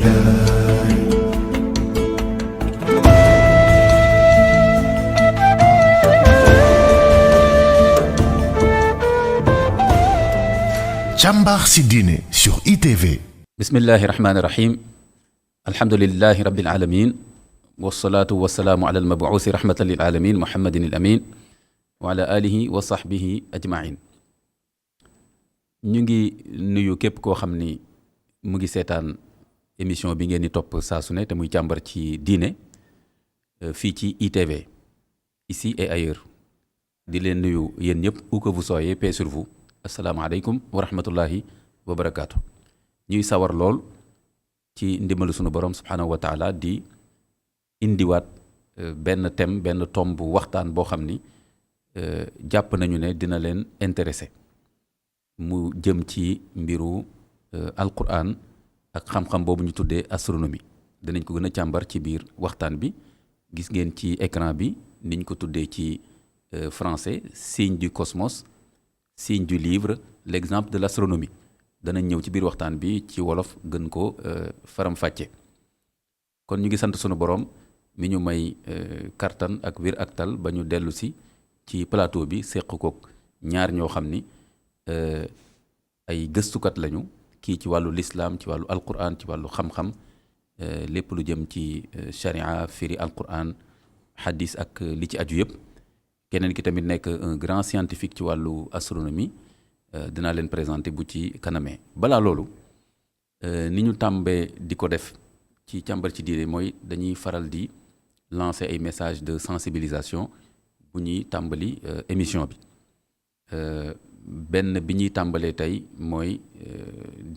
مولاي. Càmbar si diine sur ITV. Bismillahi rahmani rahim. Alhamdulillahi rabbil alamin. Wassalatu wassalamu ala al-mab'uusi rahmatan lil alamin Muhammadin al-amin wa ala alihi wa sahbihi ajma'in. ñu ngi nuyu képp koo xam ni mu ngi seetaan émission bi ngeen di topp saa su ne te muy càmbar ci diine fii ci ITV ici et ailleurs. di leen nuyu yéen ñëpp où que vous soyez, paix sur vous. asalaamaaleykum wa rahmatullahi wa barakaatu. ñuy sawar lool ci ndimbalu sunu borom subhanahu wa taala di indiwaat benn thème benn tomb waxtaan boo xam ni jàpp nañu ne dina leen intéressé mu jëm ci mbiru alquran ak xam-xam boobu ñu tuddee astronomie. dinañ ko gën a càmbar ci biir waxtaan bi. gis ngeen ci écran bi niñ ko tuddee ci français signe du cosmos, signe du livre, l'exemple de l'astronomie. danañ ñëw ci biir waxtaan bi ci wolof gën ko faram-fàcce. kon ñu ngi sant sunu borom mi ñu may kartan ak wér ak tal ba ñu dellu si ci plateau bi seq koog ñaar ñoo xam ni ay gëstukat lañu, kii ci wàllu lislaam, ci wàllu alquran, ci wàllu xam-xam, lépp lu jëm ci charia, firi alquran, hadis ak li ci aju yëpp. keneen ki tamit nekk un grand scientifique ci wàllu astronomie. dinaa leen présenter bu ci kanamee. balaa loolu ni ñu tàmbee di ko def ci càmbar ci diine mooy dañuy faral di lancer ay messages de sensibilisation bu ñuy tàmbali émission bi. benn bi ñuy tàmbalee tey mooy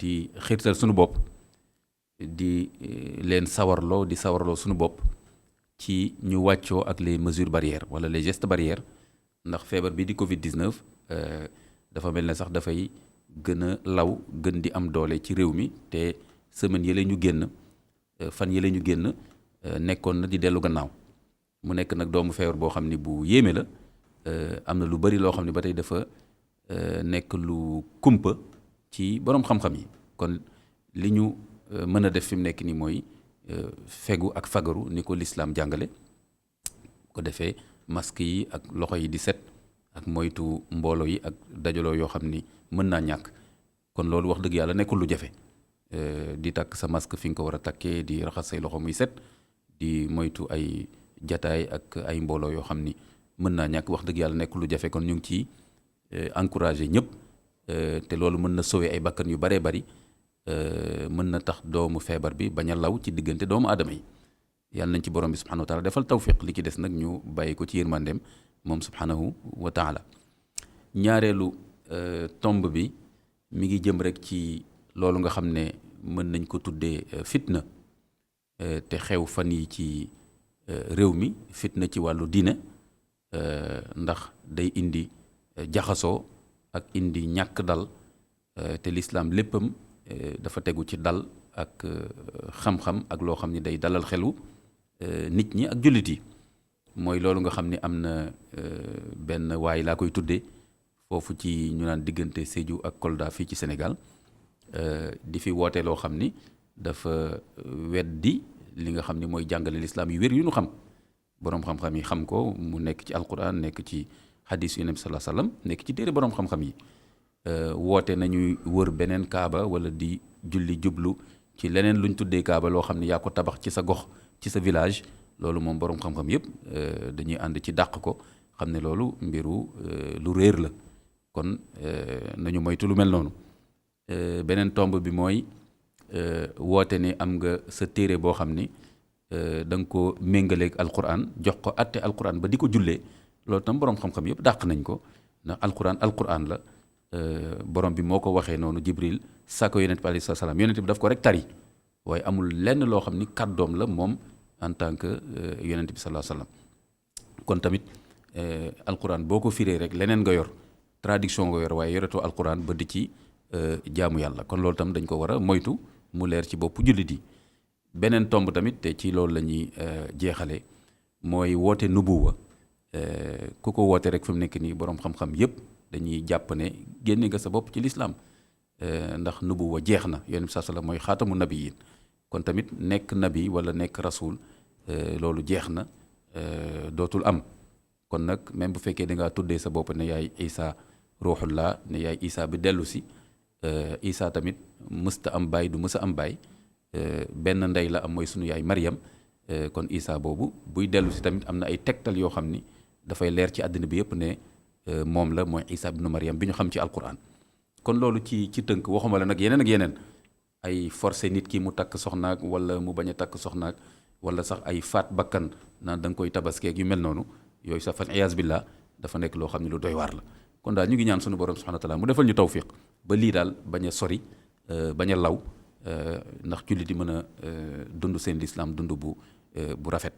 di xiirtal sunu bopp, di leen sawarloo sunu bopp ci ñu wàccoo ak les mesures barrières wala les gestes barrières, ndax feebar bi di Covid-19 dafa mel ne sax dafay gën a law gën di am doole ci réew mi te semaine yële ñu génn fan yële ñu génn nekkoon na di dellu gannaaw. mu nekk nag doomu feebar boo xam ni bu yéeme la. am na lu bari loo xam ne ba tey dafa nekk lu kumpa ci boroom xam-xam yi. kon li ñu mën a def fi mu nekk nii mooy fegu ak fagaru ni ko lislaam jàngale. ko defee masque yi ak loxo yi di set ak moytu mbooloo yi ak dajaloo yoo xam ni mën naa ñàkk. kon loolu wax dëgg yàlla nekkul lu jafe. di takk sa masque fi nga ko war a takkee, di raxas say loxo muy set, di moytu ay jataay ak ay mbooloo yoo xam ni mën naa ñàkk. wax dëgg yàlla nekkul lu jafe. kon ñu ngi ci encouragé ñëpp te loolu mën na sauver ay bakkan yu baree bari. mën na tax doomu feebar bi bañ a law ci diggante doomu aadama yi. yàlla nañ ci borom bi subhanahu wa taala defal tawfiq. li ci des nag ñu bàyyi ko ci yërmandeem moom subhanahu wa taala. ñaareelu tomb bi mi ngi jëm rek ci loolu nga xam ne mën nañ ko tuddee fitna te xew fan yi ci réew mi. fitna ci wàllu diine, ndax day indi jaxasoo ak indi ñàkk dal te lislaam léppam dafa tegu ci dal ak xam-xam ak loo xam ni day dalal xelu nit ñi ak jullit yi. mooy loolu nga xam ni am na benn waay laa koy tuddee foofu ci ñu naan diggante Sédhiou ak Kolda fii ci Sénégal. di fi woote loo xam ni dafa weddi li nga xam ni mooy jàngale lislaam yu wér yu ñu xam. boroom xam-xam yi xam ko mu nekk ci alquran, nekk ci hadis yu nabi sallallahu alayhi wasallam, nekk ci téere boroom xam-xam yi. woote nañuy wër beneen kaaba wala di julli jublu ci leneen luñ tuddee kaaba loo xam ni yaa ko tabax ci sa gox, ci sa village. loolu moom boroom xam-xam yëpp dañuy ànd ci dàq ko, xam ne loolu mbiru lu réer la. kon nañu moytu lu mel noonu. beneen tomb bi mooy woote ne am nga sa téere boo xam ni da nga ko méngaleeg alquran, jox ko atte alquran ba di ko jullee. loolu tam boroom xam-xam yëpp dàq nañ ko, ndax alquran la. borom bi moo ko waxee noonu. Jibril sàkko yonent bi alayhi salaam, yonent bi daf ko rek tari, waaye amul lenn loo xam ni kàddoom la moom en tant que yonent bi sallallahu alayhi wasallam. kon tamit alquran boo ko firee rek leneen nga yor, traduction nga yor, waaye yoretoo alquran ba di ci jaamu yàlla. kon loolu tam dañ ko war a moytu mu leer ci bopp jullit yi. beneen tomb tamit te ci loolu la ñuy jeexale mooy woote nubuwa. ku ko woote rek fi mu nekk nii boroom xam-xam yépp dañuy jàpp ne génne nga sa bopp ci lislaam. ndax nubuwa jeex na. yonent bi sallallahu alayhi wasallam mooy xaatamu nabiyin. kon tamit nekk nabi wala nekk rasul loolu jeex na dootul am kon nag même bu fekkee da ngaa tuddee sa bopp ne yaay Isa ruuxullah ne yaay Isa bi dellu si Isa tamit mësta am baay du mësa am baay benn ndey la am mooy sunu yaay Maryam kon Isa boobu buy dellu si tamit am na ay tegtal yoo xam ni dafay leer ci àddina bi yëpp ne moom la mooy Isa ibnu Maryam bi ñu xam ci alquran kon loolu ci tënk waxuma la nag yeneen ak yeneen ay forcé nit ki mu takk soxnaak wala mu bañ a takk soxnaak wala sax ay faat bakkan naan da nga koy tabaskeeg yu mel noonu yooyu sax fan iyaas billah dafa nekk loo xam ne lu doy waar la kon daal ñu ngi ñaan sunu borom subhanahu wa taala mu defal ñu tawfiq ba lii daal bañ a sori bañ a law ndax jullit di mën a dund seen lislaam dund bu rafet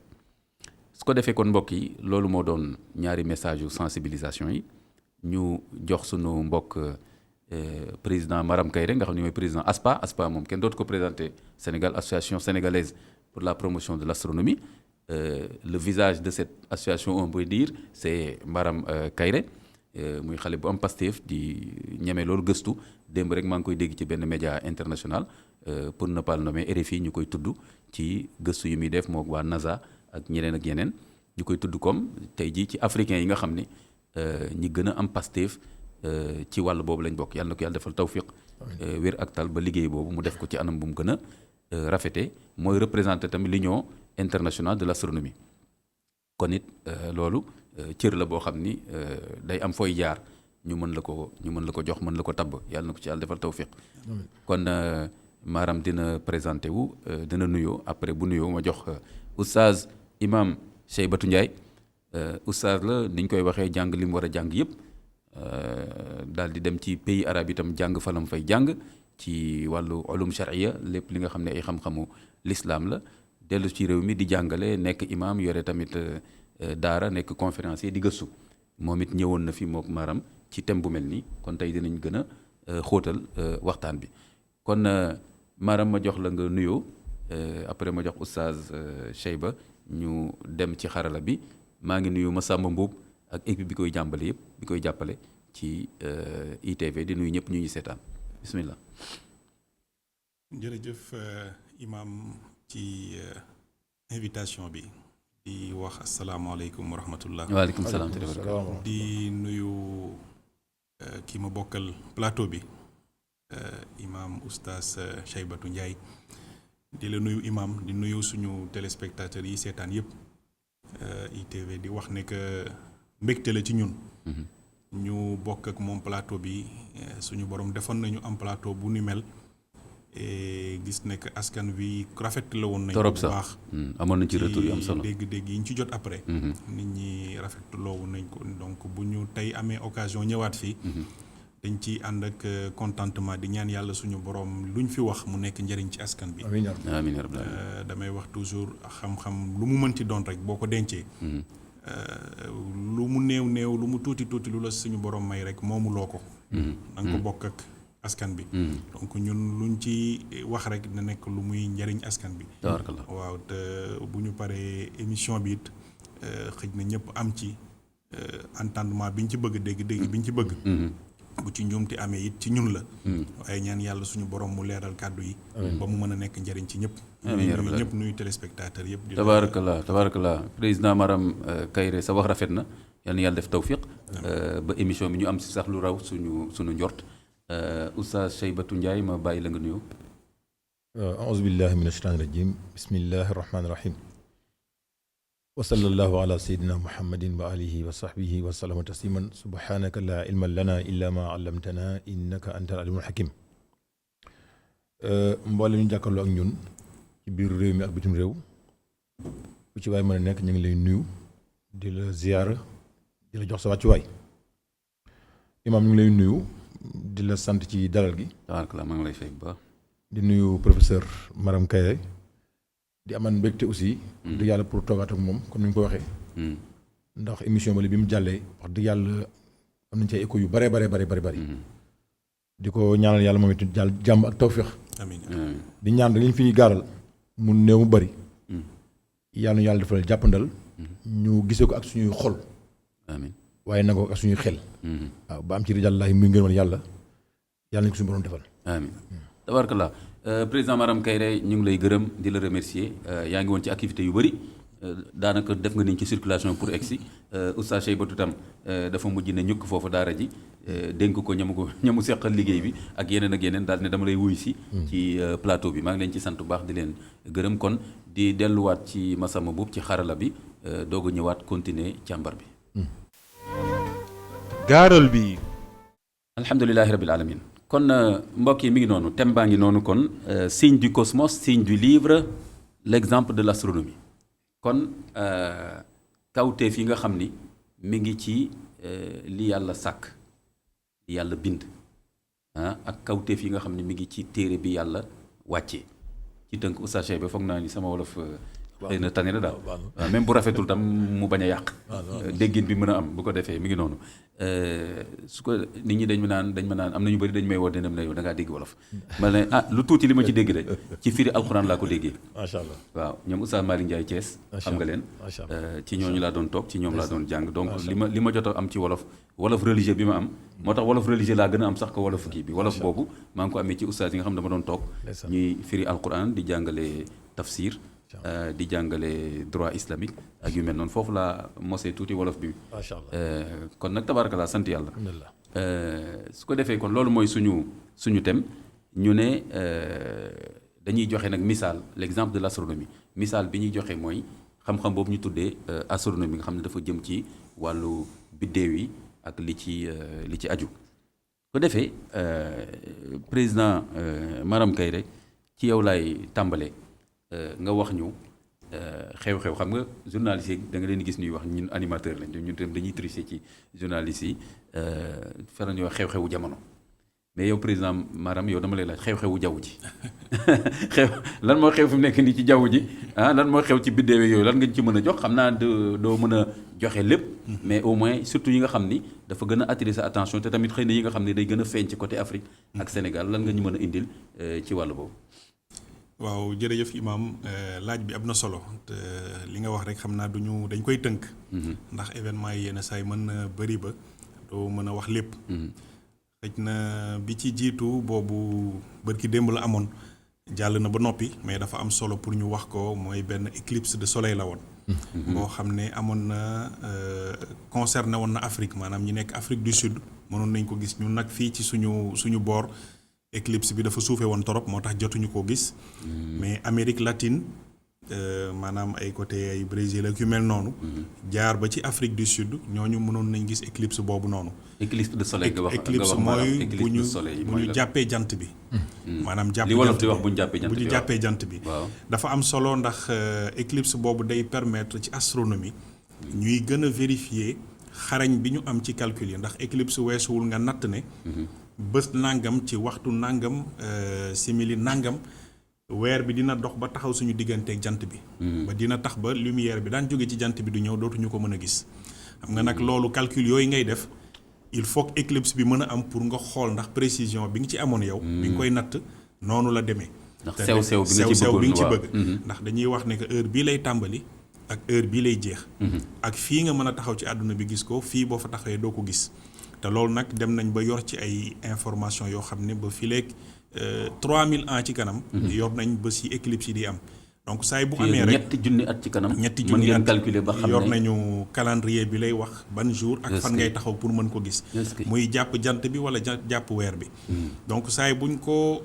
su ko defee kon mbokk yi loolu moo doon ñaari message yu sensibilisation yi ñu jox sunu mbokk président Maram Kairé nga xam ne mooy président ASPA moom kenn dootu ko présenté Sénégal association sénégalaise pour la promotion de l'astronomie le visage de cette association on peut dire c'est Maram Kairé muy xale bu am Pastef di ñeme loolu gëstu démb rek maa ngi koy dégg ci benn média international pour ne pas le nommer RFI ñu koy tudd ci gëstu yu muy def moo waa NASA ak ñeneen ak yeneen ñu koy tudd comme tey jii ci africains yi nga xam ni ñi gën a am Pastef ci wàll boobu lañ bokk yàlla na ko yàlla defal tawfiq wér ak tal ba liggéey boobu mu def ko ci anam bu mu gën a rafete mooy représenté tamit l'union internationale de l'astronomie kon it loolu cër la boo xam ni day am fooy jaar ñu mën la ko jox mën la ko tabb yàlla na ko ci yàlla defal tawfiq kon Maram dina présenté wu dina nuyoo après bu nuyoo ma jox oustaz imam Cheybatu Ndiaye oustaz la ni ñu koy waxee jàng li mu war a jàng yëpp daal di dem ci pays arabe itam jàng falam fay jàng ci wàllu ulum charia lépp li nga xam ne ay xam-xamu l'islam la dellu ci réew mi di jàngale nekk imam yore tamit daara nekk conférencier di gëstu moom it ñëwoon na fi mook Maram ci thème bu mel nii kon tey dinañ gën a xóotal waxtaan bi kon Maram ma jox la nga nuyoo après ma jox oustaz Cheyba ñu dem ci xarala bi maa ngi nuyu Massamba Mbuub ak équipe bi koy jàmbale yëpp bi koy jàppale ci ITV di nuyu ñëpp ñu seetaan bismillah. jërëjëf imam ci invitation bi di wax asalaamaaleykum wa rahmatullah. waaleykum salaam di nuyu ki ma bokkal plateau bi imam oustaz Cheybatu Ndiaye di la nuyu imam di nuyu suñu téléspectateurs yi seetaan yëpp ITV di wax ne que mbégte la ci ñun. ñu bokk ak moom plateau bi suñu borom defoon nañu am plateau bu ni mel. gis nekk askan wi rafet la woon nañ bu baax amoon nañ ci retour yu am solo dégg-dégg yi ñu ci jot après nit ñi rafet loowu nañ ko donc bu ñu tey amee occasion ñëwaat fii dañ ci ànd ak contentement di ñaan yàlla suñu borom luñ fi wax mu nekk njëriñ ci askan bi amiin damay wax toujours xam-xam lu mu mënti doon rek boo ko dencee lu mu néew lu mu tuuti lu la suñu borom may rek moomu loo ko da nga ko bokk ak askan bi donc ñun luñ ci wax rek na nekk lu muy njariñ askan bi waaw te bu ñu paree émission bi it xëj na ñëpp am ci entendement bi ñu ci bëgg dégg bi ñu ci bëgg bu ci njuumte amee it ci ñun la waaye ñaan yàlla suñu borom mu leeral kàddu yi ba mu mën a nekk njariñ ci ñëpp ñëpp nuyu téléspectateurs yëpp tabarakallah président Maram Kairé sa wax rafet na yal na yàlla def tawfiq ba émission bi ñu am si sax lu raw suñu njort oustaz Cheybatu Ndiaye ma bàyyi la nga nuyoo. aouzu billahi min ashaytaani rajim bismillahi rahmaani rahim wa sallallahu ala sayyidina muhammadin wa alihi wa sahbihi wa sallama tasliman subhanaka la ilma lana illa ma allamtana innaka anta alimul hakim mboole ñu jàkkaarloo ak ñun ci biir réew mi ak bitim réew ku ci waay mën a nekk ñu ngi lay nuyu di la ziyaara di la jox sa wàccuwaay imaam ñu ngi lay nuyu di la sant ci dalal gi. waaw maa ngi lay fay bu baax. di nuyu professeur Maram Kairé di aman mbégte aussi. di yàlla pour toogaat ak moom comme ni ñu ko waxee. ndax émission bi mu jàllee wax dëgg yàlla am nañ ci ay écho yu bare. di ko ñaanal yàlla moom it jàll jàmm ak tawféex. amiin di ñaan rek li ñu fi gaaral mu néew mu bari. yàlla na yàlla defal jàppandal. ñu gisee ko ak suñuy xol. amiin waaye nangoo ak suñuy xel. waaw ba am ci rijallaahi muy ngërëmal yàlla nañ ko suñu borom defal. amiin tabarakallah président Maram Kairé ñu ngi lay gërëm di la remercier yaa ngi woon ci activité yu bëri daanaka def nga niñ ci circulation pour egsi oustaz Cheybatu tam dafa mujj ne ñukk foofu daara ji dénk ko ñamu seqal liggéey bi ak yeneen daal ne dama lay wuy si ci plateau bi maa ngi leen ci sant bu baax di leen gërëm kon di delluwaat ci Massamba Mboup ci xarala bi doog a ñëwaat continuer càmbar bi gaaral bi alhamdulilahi rabbil alamin kon mbokk yi mi ngi noonu thème baa ngi noonu kon signe du cosmos signe du livre l'exemple de l'astronomie kon kawteef yi nga xam ni mi ngi ci li yàlla sàkk li yàlla bind ak kawteef yi nga xam ni mi ngi ci téere bi yàlla wàccee ci tënk oustaz Cheikh ba foog naa ni sama wolof xëy na tane na daal waaw même bu rafetul tam mu bañ a yàq déggin bi mën a am bu ko defee mi ngi noonu su ko nit ñi dañ ma naan am na ñu bëri dañ may woo ne dem na yow da ngaa dégg wolof ma ne lu tuuti li ma ci dégg de ci firi alxuraan laa ko déggee macha allah waaw ñoom oustaz Malick Ndiaye Thiès xam nga leen ci ñooñu laa doon toog ci ñoom laa doon jàng donc li ma jot a am ci wolof religieux bi ma am moo tax wolof religieux laa gën a am sax ko wolof kii bi wolof boobu maa ngi ko amee ci oustaz yi nga xam dama doon toog ñuy firi alxuraan di jàngale tafsir di jàngale droit islamique ak yu mel noonu foofu laa mosee tuuti wolof bi macha allah kon nag tabarakallah sant yàlla su ko defee kon loolu mooy suñu thème ñu ne dañuy joxe nag misaal l'exemple de l'astronomie misaal bi ñuy joxe mooy xam-xam boobu ñu tuddee astronomie nga xam ne dafa jëm ci wàllu biddéew yi ak li ci aju ko defee président Maram Kairé ci yow laay tàmbalee nga wax ñu xew-xew xam nga journalistes yi da nga leen gis ñuy wax ñun animateur lañ ñun tam dañuy tricher ci journalistes yi faral ñuy wax xew-xewu jamono mais yow président Maram yow dama lay laaj xew-xewu jaww ji lan moo xew fi mu nekk nii ci jaww ji lan moo xew ci biddéew yooyu lan nga ci mën a jox xam naa doo mën a joxe lépp mais au moins surtout yi nga xam ni dafa gën a attirer sa attention te tamit xëy na yi nga xam ne day gën a feeñ ci côté Afrique ak Sénégal lan nga ñu mën a indil ci wàllu boobu. waaw jërëjëf imam laaj bi am na solo te li nga wax rek xam naa dañ koy tënk ndax événement yi yenn saa yi mën na bëri ba doo mën a wax lépp xëj na bi ci jiitu boobu bërki démb la amoon jàll na ba noppi mais dafa am solo pour ñu wax ko mooy benn éclipse de soleil la woon boo xam ne amoon na concerné woon na Afrique maanaam ñi nekk Afrique du Sud mënoon nañ ko gis ñun nag fii ci suñu boor éclipse bi dafa suufee woon torop moo tax jotuñu ko gis mais Amérique latine maanaam ay côté ay Brésil ak yu mel noonu jaar ba ci Afrique du Sud ñooñu mënoon nañ gis éclipse boobu noonu éclipse de soleil nga wax éclipse mooy bu ñu jàppee jant bi maanaam jàpp li wolof di wax bu ñu jàppee jant bi dafa am solo ndax éclipse boobu day permettre ci astronomie ñuy gën a vérifier xarañ bi ñu am ci calcul yi ndax éclipse weesuwul nga natt ne bés nangam ci waxtu nangam simili nangam weer bi dina dox ba taxaw suñu digganteeg jant bi ba dina tax ba lumière bi daan jóge ci jant bi du ñëw dootuñu ko mën a gis xam nga nag loolu calcul yooyu ngay def il faut que éclipse bi mën a am pour nga xool ndax précision bi nga ci amoon yow bi nga koy natt noonu la demee ndax sew bi nga ci bëgg ndax dañuy wax ne que heure bii lay tàmbali ak heure bii lay jeex ak fii nga mën a taxaw ci àdduna bi gis ko fii boo fa taxawee doo ko gis te loolu nag dem nañ ba yor ci ay information yoo xam ne ba fileeg 3000 ans ci kanam yor nañ ba si éclipse yi di am donc saa yi bu amee rek ñetti junni at ci kanam ñetti junni at calculer ba xam ne yor nañu calendrier bi lay wax ban jour ak fan ngay taxaw pour mën ko gis muy jàpp jant bi wala jàpp weer bi donc saa yi buñ ko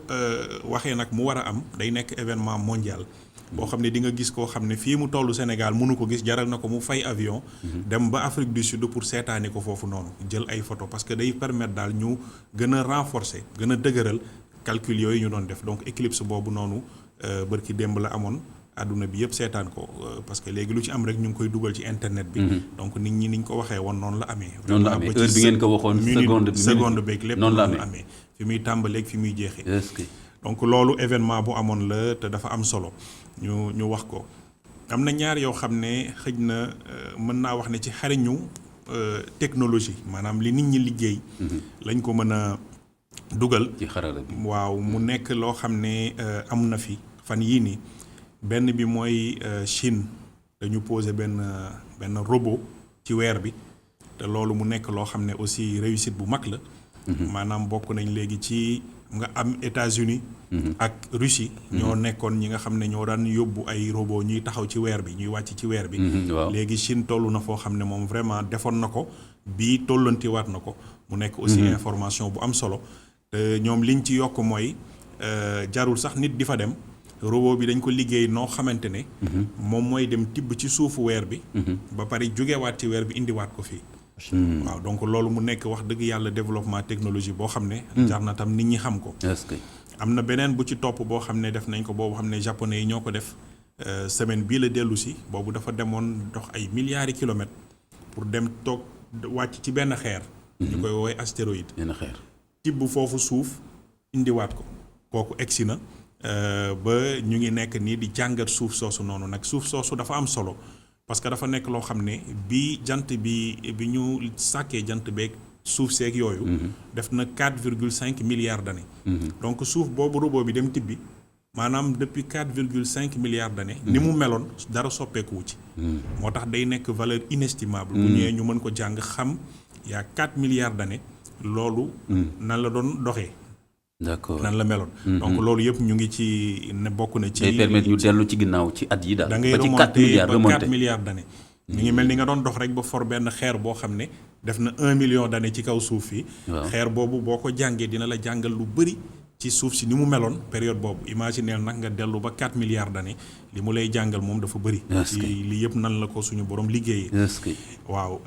waxee nag mu war a am day nekk événement mondial boo xam ne di nga gis koo xam ne fii mu tollu Sénégal mënu ko gis jaral na ko mu fay avion dem ba Afrique du Sud pour seetaani ko foofu noonu jël ay photo parce que day permettre daal ñu gën a renforcer gën a dëgëral calcul yooyu ñu doon def donc éclipse boobu noonu bërki démb la amoon àdduna bi yëpp seetaan ko parce que léegi lu ci am rek ñu ngi koy dugal ci internet bi donc nit ñi niñ ko waxee woon noonu la amee heure bi ngeen ko waxoon seconde beeg lépp noonu la amee fi muy tàmbaleeg fi muy jeexee donc loolu événement bu amoon la te dafa am solo ñu wax ko am na ñaar yoo xam ne xëj na mën naa wax ne ci xariñu technologie maanaam li nit ñi liggéey lañ ko mën a dugal ci xarala bi waaw mu nekk loo xam ne am na fi fan yii nii benn bi mooy Chine dañu posé benn robot ci weer bi te loolu mu nekk loo xam ne aussi réussite bu mag la maanaam bokk nañ léegi ci nga am États-Unis ak Russie ñoo nekkoon ñi nga xam ne ñoo daan yóbbu ay robot ñuy taxaw ci weer bi ñuy wàcc ci weer bi léegi Chine toll na foo xam ne moom vraiment defoon na ko bii tollantiwaat na ko mu nekk aussi information bu am solo te ñoom liñ ci yokk mooy jarul sax nit di fa dem robot bi dañ ko liggéey noo xamante ne moom mooy dem tibb ci suufu weer bi ba pare jógewaat ci weer bi indiwaat ko fii waaw donc loolu mu nekk wax dëgg yàlla développement technologie boo xam ne jar na tam nit ñi xam ko am na beneen bu ci topp boo xam ne def nañ ko boobu xam ne japonais yi ñoo ko def semaine bii la dellu si boobu dafa demoon dox ay milliards de kilomètres pour dem toog wàcc ci benn xeer ñu koy woowee astéroïde benn xeer tibb foofu suuf indiwaat ko kooku egsi na ba ñu ngi nekk nii di jàngat suuf soosu noonu nag suuf soosu dafa am solo parce que dafa nekk loo xam ne bi jant bi ñu sàkkee jant beeg suuf seeg yooyu def na 4,5 milliards d'années donc suuf boobu robot bi dem tibbi maanaam depuis 4,5 milliards d'années ni mu meloon dara soppeekuwu ci moo tax day nekk valeur inestimable bu ñëwee ñu mën ko jàng xam yaa 4 milliards d'années loolu nan la doon doxee d'accord nan la meloon donc loolu yëpp ñu ngi ci ne bokk na ci day permettre ñu dellu ci ginnaaw ci at yi daal da ngay ba ci 4 milliards remonté ba 4 milliards d'années mi ngi mel ni nga doon dox rek ba for benn xeer boo xam ne def na 1 million d'années ci kaw suuf yi xeer boobu boo ko jàngee dina la jàngal lu bëri ci suuf si ni mu meloon période boobu imagineel nag nga dellu ba 4 milliards d'années li mu lay jàngal moom dafa bëri ci li yëpp nan la ko suñu borom liggéeyee waaw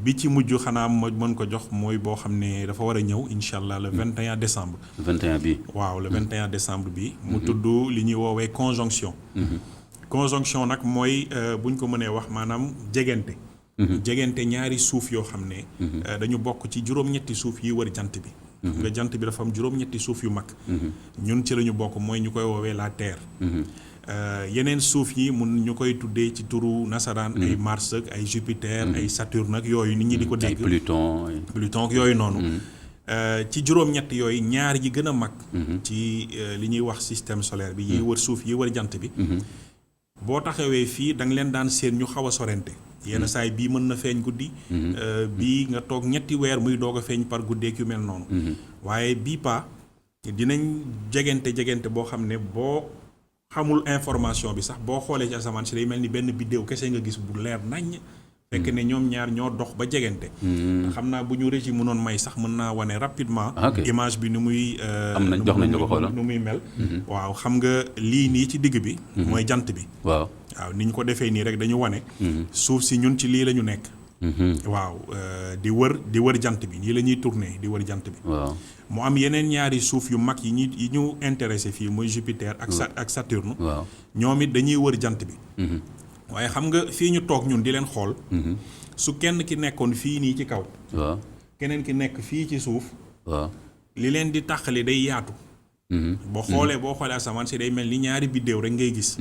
bi ci mujj xanaa ma mën ko jox mooy boo xam ne dafa war a ñëw incha allah le 21 décembre 21 bi waaw le 21 décembre bi mu tudd li ñuy woowee conjonction conjonction nag mooy buñ ko mënee wax maanaam jegente ñaari suuf yoo xam ne dañu bokk ci juróom-ñetti suuf yi wër jant bi nga jant bi dafa am juróom-ñetti suuf yu mag ñun ci la ñu bokk mooy ñu koy woowee la terre yeneen suuf yi mun ñu koy tuddee ci turu nasaraan ay Mars ak ay Jupiter ay Saturne ak yooyu nit ñi di ko dégg Pluton ak yooyu noonu ci juróom-ñett yooyu ñaar yi gën a mag ci li ñuy wax système solaire bi yi wër suuf yi wër jant bi boo taxawee fii da nga leen daan seen ñu xaw a sorente yenn saay bii mën na feeñ guddi bii nga toog ñetti weer muy doog a feeñ par guddeek yu mel noonu waaye bii pa dinañ jegente boo xam ne boo xamul information bi sax boo xoolee ci asamaan si day mel ni benn biddéew kese nga gis bu leer naññ fekk ne ñoom ñaar ñoo dox ba jegente xam naa bu ñu régime mënoon may sax mën naa wane rapidement image bi nu muy am nañ jox nañ la ko xoolal nu muy mel waaw xam nga lii nii ci digg bi mooy jant bi waaw ni ñu ko defee nii rek dañu wane suuf si ñun ci lii la ñu nekk waaw di wër jant bi nii la ñuy tourner di wër jant bi mu am yeneen ñaari suuf yu mag yi ñu intéressé fii muy Jupiter ak Saturne ñoom it dañuy wër jant bi waaye xam nga fii ñu toog ñun di leen xool su kenn ki nekkoon fii nii ci kaw keneen ki nekk fii ci suuf li leen di tàqali day yaatu boo xoolee asamaan si day mel ni ñaari biddéew rek ngay gis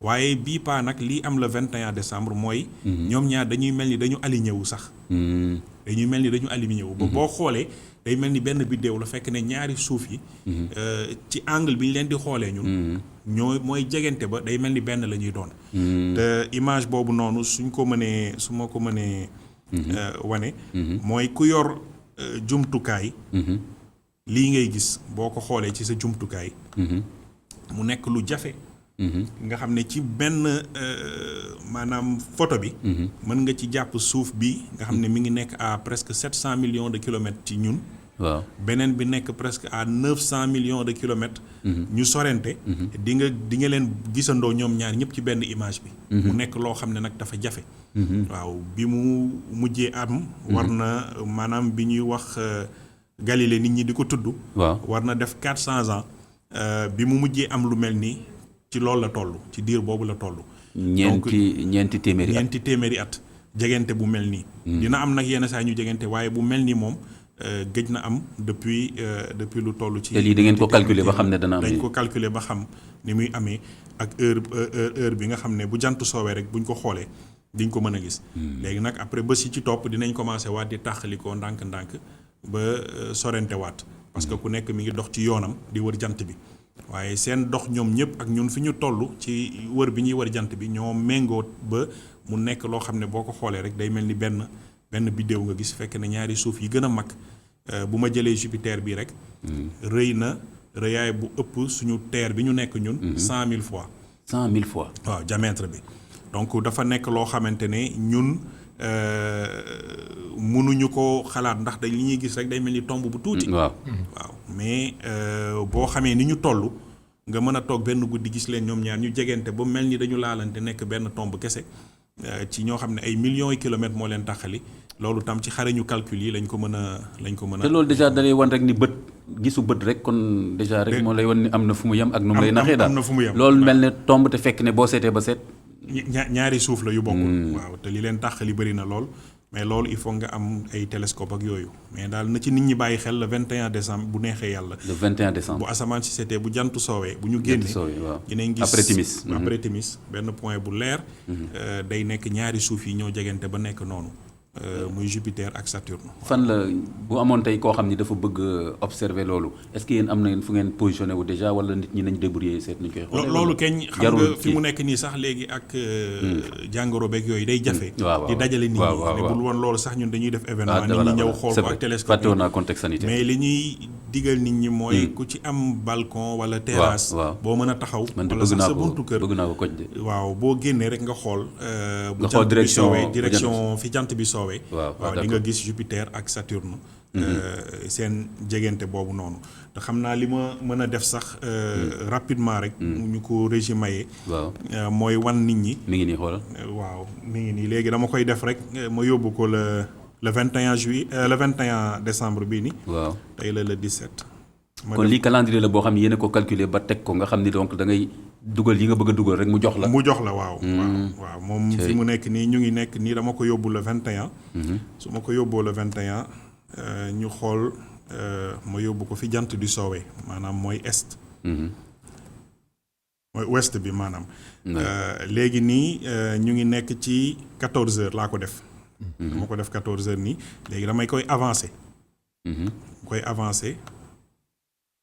waaye bii paa nag lii am le 21 décembre mooy ñoom ñaar dañuy mel ni dañu aligné wu sax dañuy mel ni dañu aligné wu ba boo xoolee day mel ni benn biddéew la fekk ne ñaari suuf yi ci angle bi ñu leen di xoolee ñun mooy jegante ba day mel ni benn la ñuy doon te image boobu noonu su ma ko mënee wane mooy ku yor jumtukaay lii ngay gis boo ko xoolee ci sa jumtukaay mu nekk lu jafe nga xam ne ci benn maanaam photo bi mën nga ci jàpp suuf bi nga xam ne mi ngi nekk à presque 700 millions de kilomètres ci ñun beneen bi nekk presque à 900 millions de kilomètres ñu sorente di nga leen gisandoo ñoom ñaar ñëpp ci benn image bi mu nekk loo xam ne nag dafa jafe waaw bi mu mujjee am war na maanaam bi ñuy wax Galilée nit ñi di ko tudd war na def 400 ans bi mu mujjee am lu mel nii ci loolu la toll ci diir boobu la toll ñeenti téeméeri at jegante bu mel nii dina am nag yenn saa ñu jegante waaye bu mel nii moom gëj na am depuis lu toll ci. te lii da ngeen ko calculer ba xam ne dana am. dañ ko calculer ba xam ni muy amee ak heure bi nga xam ne bu jant soowee rek buñ ko xoolee diñ ko mën a gis. léegi nag après bés yi ci topp dinañ commencé waat di tàqalikoo ndànk-ndànk ba sorente waat parce que ku nekk mi ngi dox ci yoonam di wër jant bi waaye seen dox ñoom ñëpp ak ñun fi ñu toll ci wër bi ñuy wër jant bi ñoo méngoo ba mu nekk loo xam ne boo ko xoolee rek day mel ni benn biddéew nga gis fekk ne ñaari suuf yi gën a mag bu ma jëlee Jupiter bi rek rëy na rëyaay bu ëpp suñu terre bi ñu nekk ñun 100 000 fois 100 000 fois waaw diamètre bi donc dafa nekk loo xamante ne ñun mënuñu ko xalaat ndax dañ li ñuy gis rek day mel ni tomb bu tuuti waaw mais boo xamee ni ñu toll nga mën a toog benn guddi gis leen ñoom ñaar ñu jegante ba mel ni dañu laalante nekk benn tomb kese ci ñoo xam ne ay millions de kilomètres moo leen taxali loolu tam ci xarañu calcul yi lañ ko mën a. te loolu déjà da lay wan rek ni bët gisu bët rek kon déjà rek moo lay wan ni am na fu mu yem ak nu mu lay naxee daal am na fu mu yem loolu mel ne tomb te fekk ne boo seetee ba seet. ñaari suuf la yu bokkul. waaw te li leen taxali bëri na lool. mais loolu il faut nga am ay télescope ak yooyu mais daal na ci nit ñi bàyyi xel le 21 décembre bu neexee yàlla. le 21 décembre bu asamaan si seetee bu jant soowee. bu ñu génnee dinañ gis après timis benn point bu leer. day nekk ñaari suuf yi ñoo jegante ba nekk noonu. muy Jupiter ak Saturne. fan la bu amoon tey koo xam ni dafa bëgg observer loolu est-ce que yéen am na fu ngeen positionné wu déjà wala nit ñi nañ débrouiller seet nañ koy xool. loolu keñ xam nga fi mu nekk nii sax léegi ak jàngoro beeg yooyu day jafe. di dajale nit ñi mais bul woon loolu sax ñun dañuy def événement nit ñi ñëw xool ko ak télescope fàtte woon naa contexte sanitaire mais li ñuy digal nit ñi mooy ku ci am balcon wala terrasse boo mën a taxaw wala sax sa buntu kër bëgg naa ko koj de waaw boo génnee rek nga xool bu xool jant bi soowee direction fi jant bi soowee waaw di nga gis Jupiter ak Saturne seen jegante boobu noonu te xam naa li ma mën a def sax rapidement rek ñu ko régimé mooy wan nit ñi mi ngi nii xoolal waaw mi ngi nii léegi dama koy def rek ma yóbbu ko le 21 juillet le 21 décembre bii nii waaw tey la le 17 kon lii calendrier la boo xam ne yéen a ko calculer ba teg ko nga xam ni donc da ngay dugal yi nga bëgg a dugal rek mu jox la. waaw. waaw moom fi mu nekk nii ñu ngi nekk nii dama ko yóbbu le 21. su ma ko yóbboo le 21 ñu xool ma yóbbu ko fi jant di soowee maanaam mooy est. mooy ouest bi maanaam. léegi nii ñu ngi nekk ci 14h laa ko def. dama ko def 14h nii léegi damay koy avancer. koy avancer.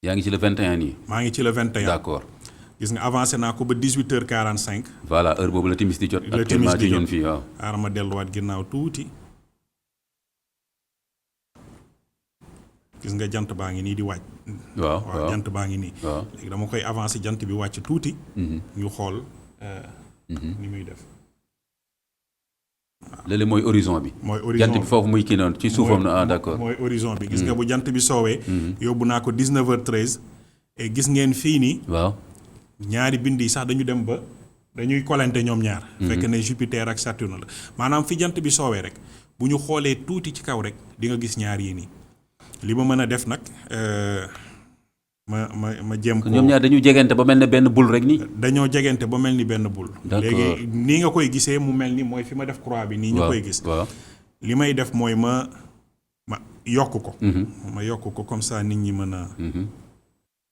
yaa ngi ci le 21 nii. maa ngi ci le 21 d'accord. gis nga avancé naa ko ba 18h45. voilà heure boobu la timis di jot. actuellement ci ñun fii waaw. xaaral ma delluwaat ginnaaw tuuti. gis nga jant baa ngi nii di wàcc. waaw jant baa ngi nii. waaw léegi dama koy avancé jant bi wàcc tuuti. ñu xool ni muy def. léeg-léeg mooy horizon bi. mooy horizon jant bi foofu muy kii noonu ci suufam na d'accord. mooy horizon bi gis nga bu jant bi soowee. yóbbu naa ko 19h13. et gis ngeen fii nii. waaw. ñaari bind yi sax dañu dem ba dañuy kolante ñoom ñaar. fekk ne Jupiter ak Saturne la maanaam fi jant bi soowee rek bu ñu xoolee tuuti ci kaw rek di nga gis ñaar yi nii li ma mën a def nag ma jéem ko. ñoom ñaar dañu jegante ba mel ne benn boule rek nii. dañoo jegante ba mel ni benn boule. d'accord léegi nii nga koy gisee mu mel ni mooy fi ma def croix bi. nii ñu koy gis. li may def mooy ma yokk ko. ma yokk ko comme ça nit ñi mën a.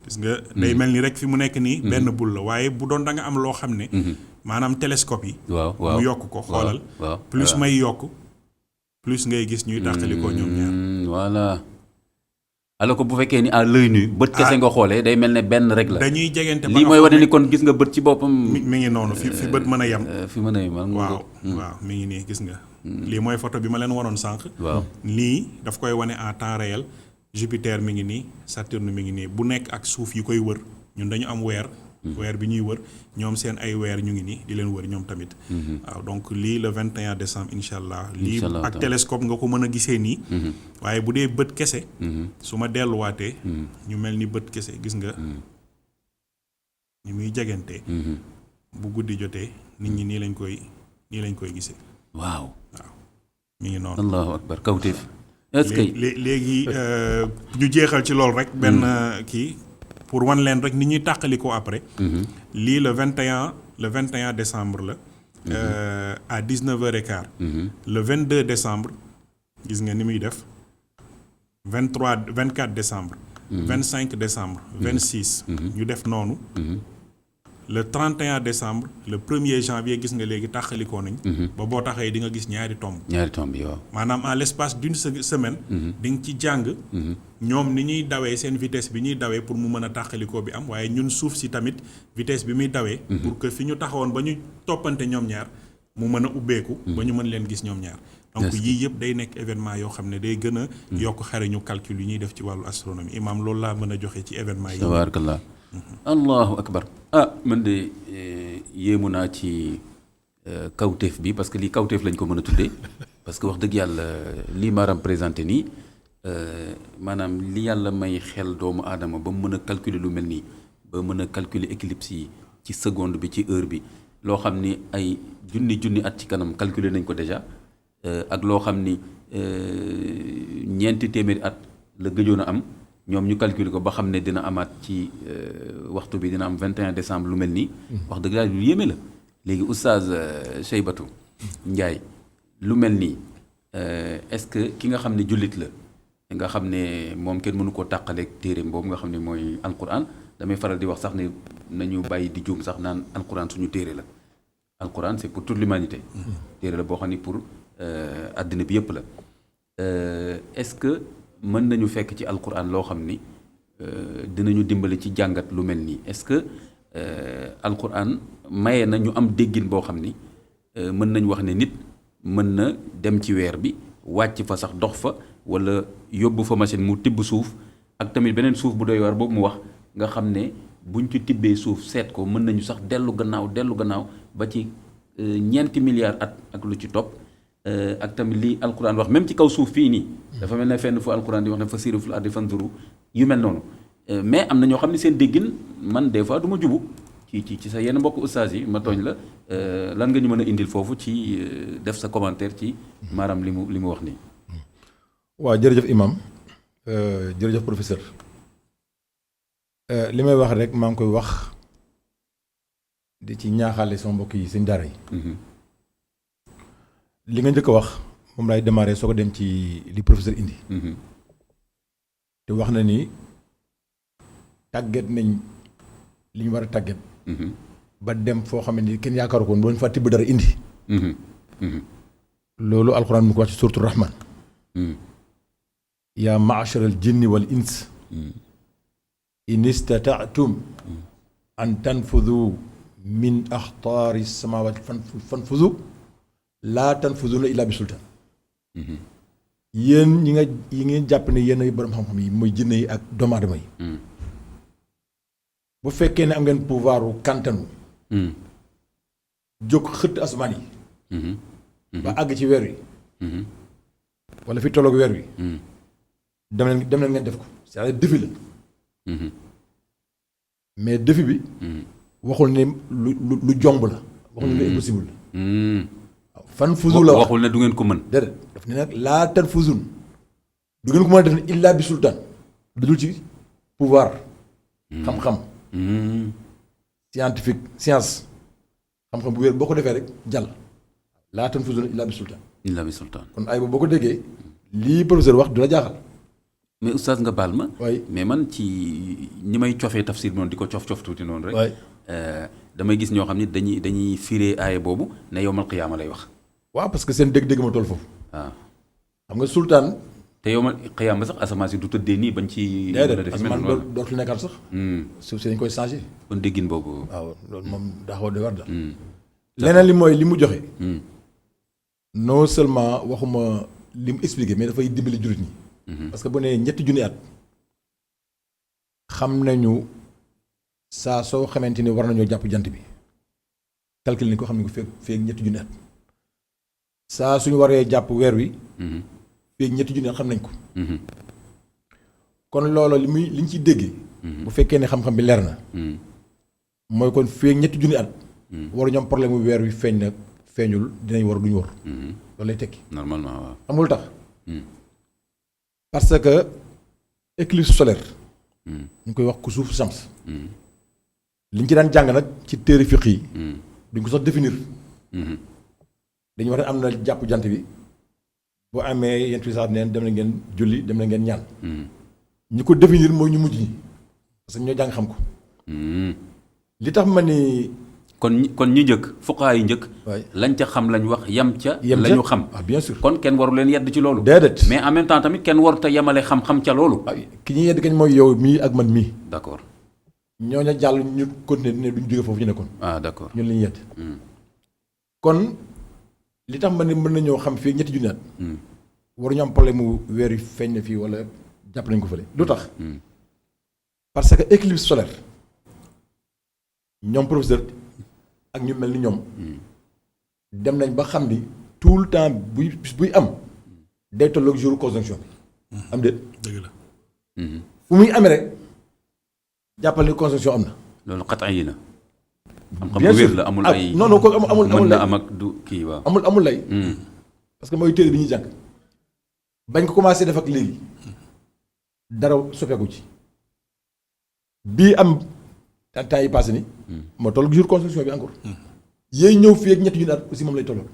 gis nga day mel ni rek fi mu nekk nii benn bul la waaye bu doon da nga am loo xam ne maanaam télescope yi mu yokk ko xoolal plus may yokk plus ngay gis ñuy tàqalikoo ñoom ñaar voilà alors que bu fekkee ni à l'œil nu bët kese nga xoolee day mel ne benn rek la dañuy jegante lii mooy wane ni kon gis nga bët ci boppam mi ngi noonu fi bët mën a yem fi mën a yem waaw mi ngi nii gis nga lii mooy photo bi ma leen waroon sànq waaw lii daf koy wane en temps réel Jupiter mi ngi nii Saturne mi ngi nii bu nekk ak suuf yi koy wër ñun dañu am weer bi ñuy wër ñoom seen ay weer ñu ngi nii di leen wër ñoom tamit waaw donc lii le 21 décembre incha allah lii ak télescope nga ko mën a gisee nii waaye bu dee bët kese su ma delluwaatee ñu mel ni bët kese gis nga ñu muy jegantee bu guddi jotee nit ñi nii lañ koy gisee waaw mi ngi noonu allahu akbar kawteef est-ce que léegi ñu jeexal ci loolu rek benn kii pour wan leen rek ni ñuy tàqalikoo après lii le 21 décembre la à 19h15 le 22 décembre gis nga ni muy def 24 décembre 25 décembre 26 ñu def noonu le 31 décembre le 1er janvier gis nga léegi tàqalikoo nañ ba boo taxee di nga gis ñaari tomb yi waaw maanaam en l'espace d'une semaine di nga ci jàng ñoom ni ñuy dawee seen vitesse bi ñuy dawee pour mu mën a tàqalikoo bi am waaye ñun suuf si tamit vitesse bi muy dawee pour que fi ñu taxawoon ba ñu toppante ñoom ñaar mu mën a ubbeeku ba ñu mën leen gis ñoom ñaar donc yii yëpp day nekk événement yoo xam ne day gën a yokk xariñu calcul yi ñuy def ci wàllu astronomie imam loolu laa mën a joxe ci événement yi tabarakallah allahu akbar man de yéemu naa ci kawteef bi parce que lii kawteef lañ ko mën a tuddee parce que wax dëgg yàlla lii maaram présenté nii maanaam li yàlla may xel doomu aadama ba mu mën a calculer lu mel nii ba mën a calculer éclipse yi ci seconde bi ci heure bi loo xam ni ay junni at ci kanam calculer nañ ko déjà ak loo xam ni ñeenti téeméeri at la gëjoon a am ñoom ñu calculer ko ba xam ne dina amaat ci waxtu bi dina am 21 décembre lu mel nii wax dëgg yàlla lu yéeme la léegi oustaz Cheybatu Ndiaye lu mel nii est-ce que ki nga xam ne jullit la nga xam ne moom kenn mënu koo tàqaleeg téereem boobu nga xam ne mooy alquran damay faral di wax sax ne nañu bàyyi di juum sax naan alquran suñu téere la alquran c'est pour toute l'humanité téere la boo xam ne pour àddina bi yëpp la est-ce que mën nañu fekk ci alquran loo xam ni dinañu dimbali ci jàngat lu mel nii est-ce que alquran maye na ñu am déggin boo xam ni mën nañu wax ne nit mën na dem ci weer bi wàcc fa sax dox fa wala yóbbu fa machine mu tibb suuf ak tamit beneen suuf bu doy waar boobu mu wax nga xam ne buñ ci tibbee suuf seet ko mën nañu sax dellu gannaaw ba ci 4 milliards at ak lu ci topp ak tamit lii alquran wax même ci kaw suuf fii nii dafa mel ne fenn fu alquran di wax ne fasiiru fil ardi fanzuru yu mel noonu mais am na ñoo xam ne seen déggin man des fois du ma jubu ci sa yenn mbokk ustaas yi ma tooñ la lan nga ñu mën a indil foofu ci def sa commentaire ci maanaam li mu wax nii. waaw jërëjëf imam jërëjëf professeur li may wax rek maa ngi koy wax di ci ñaaxaale sama mbokk yi seen daara yi. li nga njëkk a wax moom laay démarrer soo ko dem ci li professeur indi. te wax na ni tàggat nañ li ñu war a tàggat. ba dem foo xam ne kenn yaakaaru ko woon boo fa tibb dara indi. loolu alxuraan mu ko wax ci suuratu rahman. yaa ma'sharal jinni wal ins. in istata'tum an tanfudu min axtaari samaawaati fanfudu laa tanfuduna illaa bi sultaan. yéen yi ngeen jàpp ne yéen ay borom xam-xam yi mooy jinne yi ak doomu aadama yi. bu fekkee ne am ngeen pouvoiru kàntanu. jóg xëtt asamaan yi. ba àgg ci weer wi. wala fi tolloog weer wi. dem leen ngeen def ko c'est-à-dire défi la. mais défi bi. waxul ne lu jomb la. waxul ne lu impossible la. waaw fan fuzu la waxul ne du ngeen ko mën. déedéet daf ne nag laa tan fuzun du ngeen ko mën a def ne illaa bi sultaan du dul ci pouvoir. xam-xam. scientifique science. xam-xam bu wér boo ko defee rek jàll. laa tan fuzun illaa bi sultaan. illaa bi sultaan. kon ay boo ko déggee lii professeur wax du la jaaxal. mais oustaz nga baal ma. waay mais man ci ñi may cofee tafsir noonu di ko cof tuuti noonu rek. waay damay gis ñoo xam ne dañuy firee aaya boobu ne yowmal qiyaama lay wax. waaw parce que seen dégg-dégg ma toll foofu. waaw xam nga sultaan. te yowmal qiyaama sax asamaan si du tëddee nii bañ ci. déedéet asamaan dootul nekkaat sax. suuf si dañ koy changé. kon déggin boobu. waaw loolu moom daa xaw a doy war daal. leneen li mooy li mu joxe. non seulement waxuma li mu expliqué mais dafay dimbali jullit ñi. parce que bu nee 7 junni at xam nañu saa soo xamante ni war nañoo jàpp jant bi calcul ni ko xam ne ko feeg 7 junni at saa suñu waree jàpp weer wi. feeg 7 junni at xam nañ ko. kon loolu li ñu ciy déggee. bu fekkee ne xam-xam bi leer na. mooy kon feeg 7 junni at. waru ñoom problème mu weer wi feeñ na feeñul dinañ war duñu war. loolu lay tekki. normalement waaw. xam nga lu tax. parce que éclipse solaire. ñu koy wax kusuuf shams. li ñu ci daan jàng nag ci téere fiq yi. duñ ko sax définir. dañu wax ne am na jàpp jant bi boo amee yenn sax neen dem na ngeen julli dem na ngeen ñaan. ñi ko définir mooy ñu mujj ñi parce que ñoo jàng xam ko. li tax ma ni. kon ñi njëkk fuqaa yi njëkk. lañ ca xam lañ wax yam ca. la ñu xam ah bien sûr. kon kenn waru leen yedd ci loolu. déedéet mais en même temps tamit kenn warut a yemale xam-xam ca loolu. ki ñuy yedd kañ mooy yow mii ak man mii. d'accord. ñooñu jàll ñu continuer ne duñ jóge foofu ñu nekkoon. ah d'accord ñun la ñuy yedd. kon li tax man ne mën nañoo xam fii ñetti junni at waruñu am problème mu weer yu feeñ na fii wala jàpp nañ ko fële lu tax parce que éclipse solaire ñoom professeur ak ñu mel ni ñoom dem nañ ba xam ni tout le temps buy am day tolloog jour conjonction bi am déet dëgg la. fu muy amee rek jàppal ni conjonction am na. loolu xataa yi la. xam-xam bien bu sûr wér la amul ay. non non kooku amul mën na lay am ak du kii waaw. amul lay. parce que mooy téere bi ñuy jàng bañ ko commencé def ak léegi dara soppeeku ci bii am temps yi passé ni moo toll jour conjonction bi encore yéey ñëw fii ak ñetti junni at aussi moom lay tolloon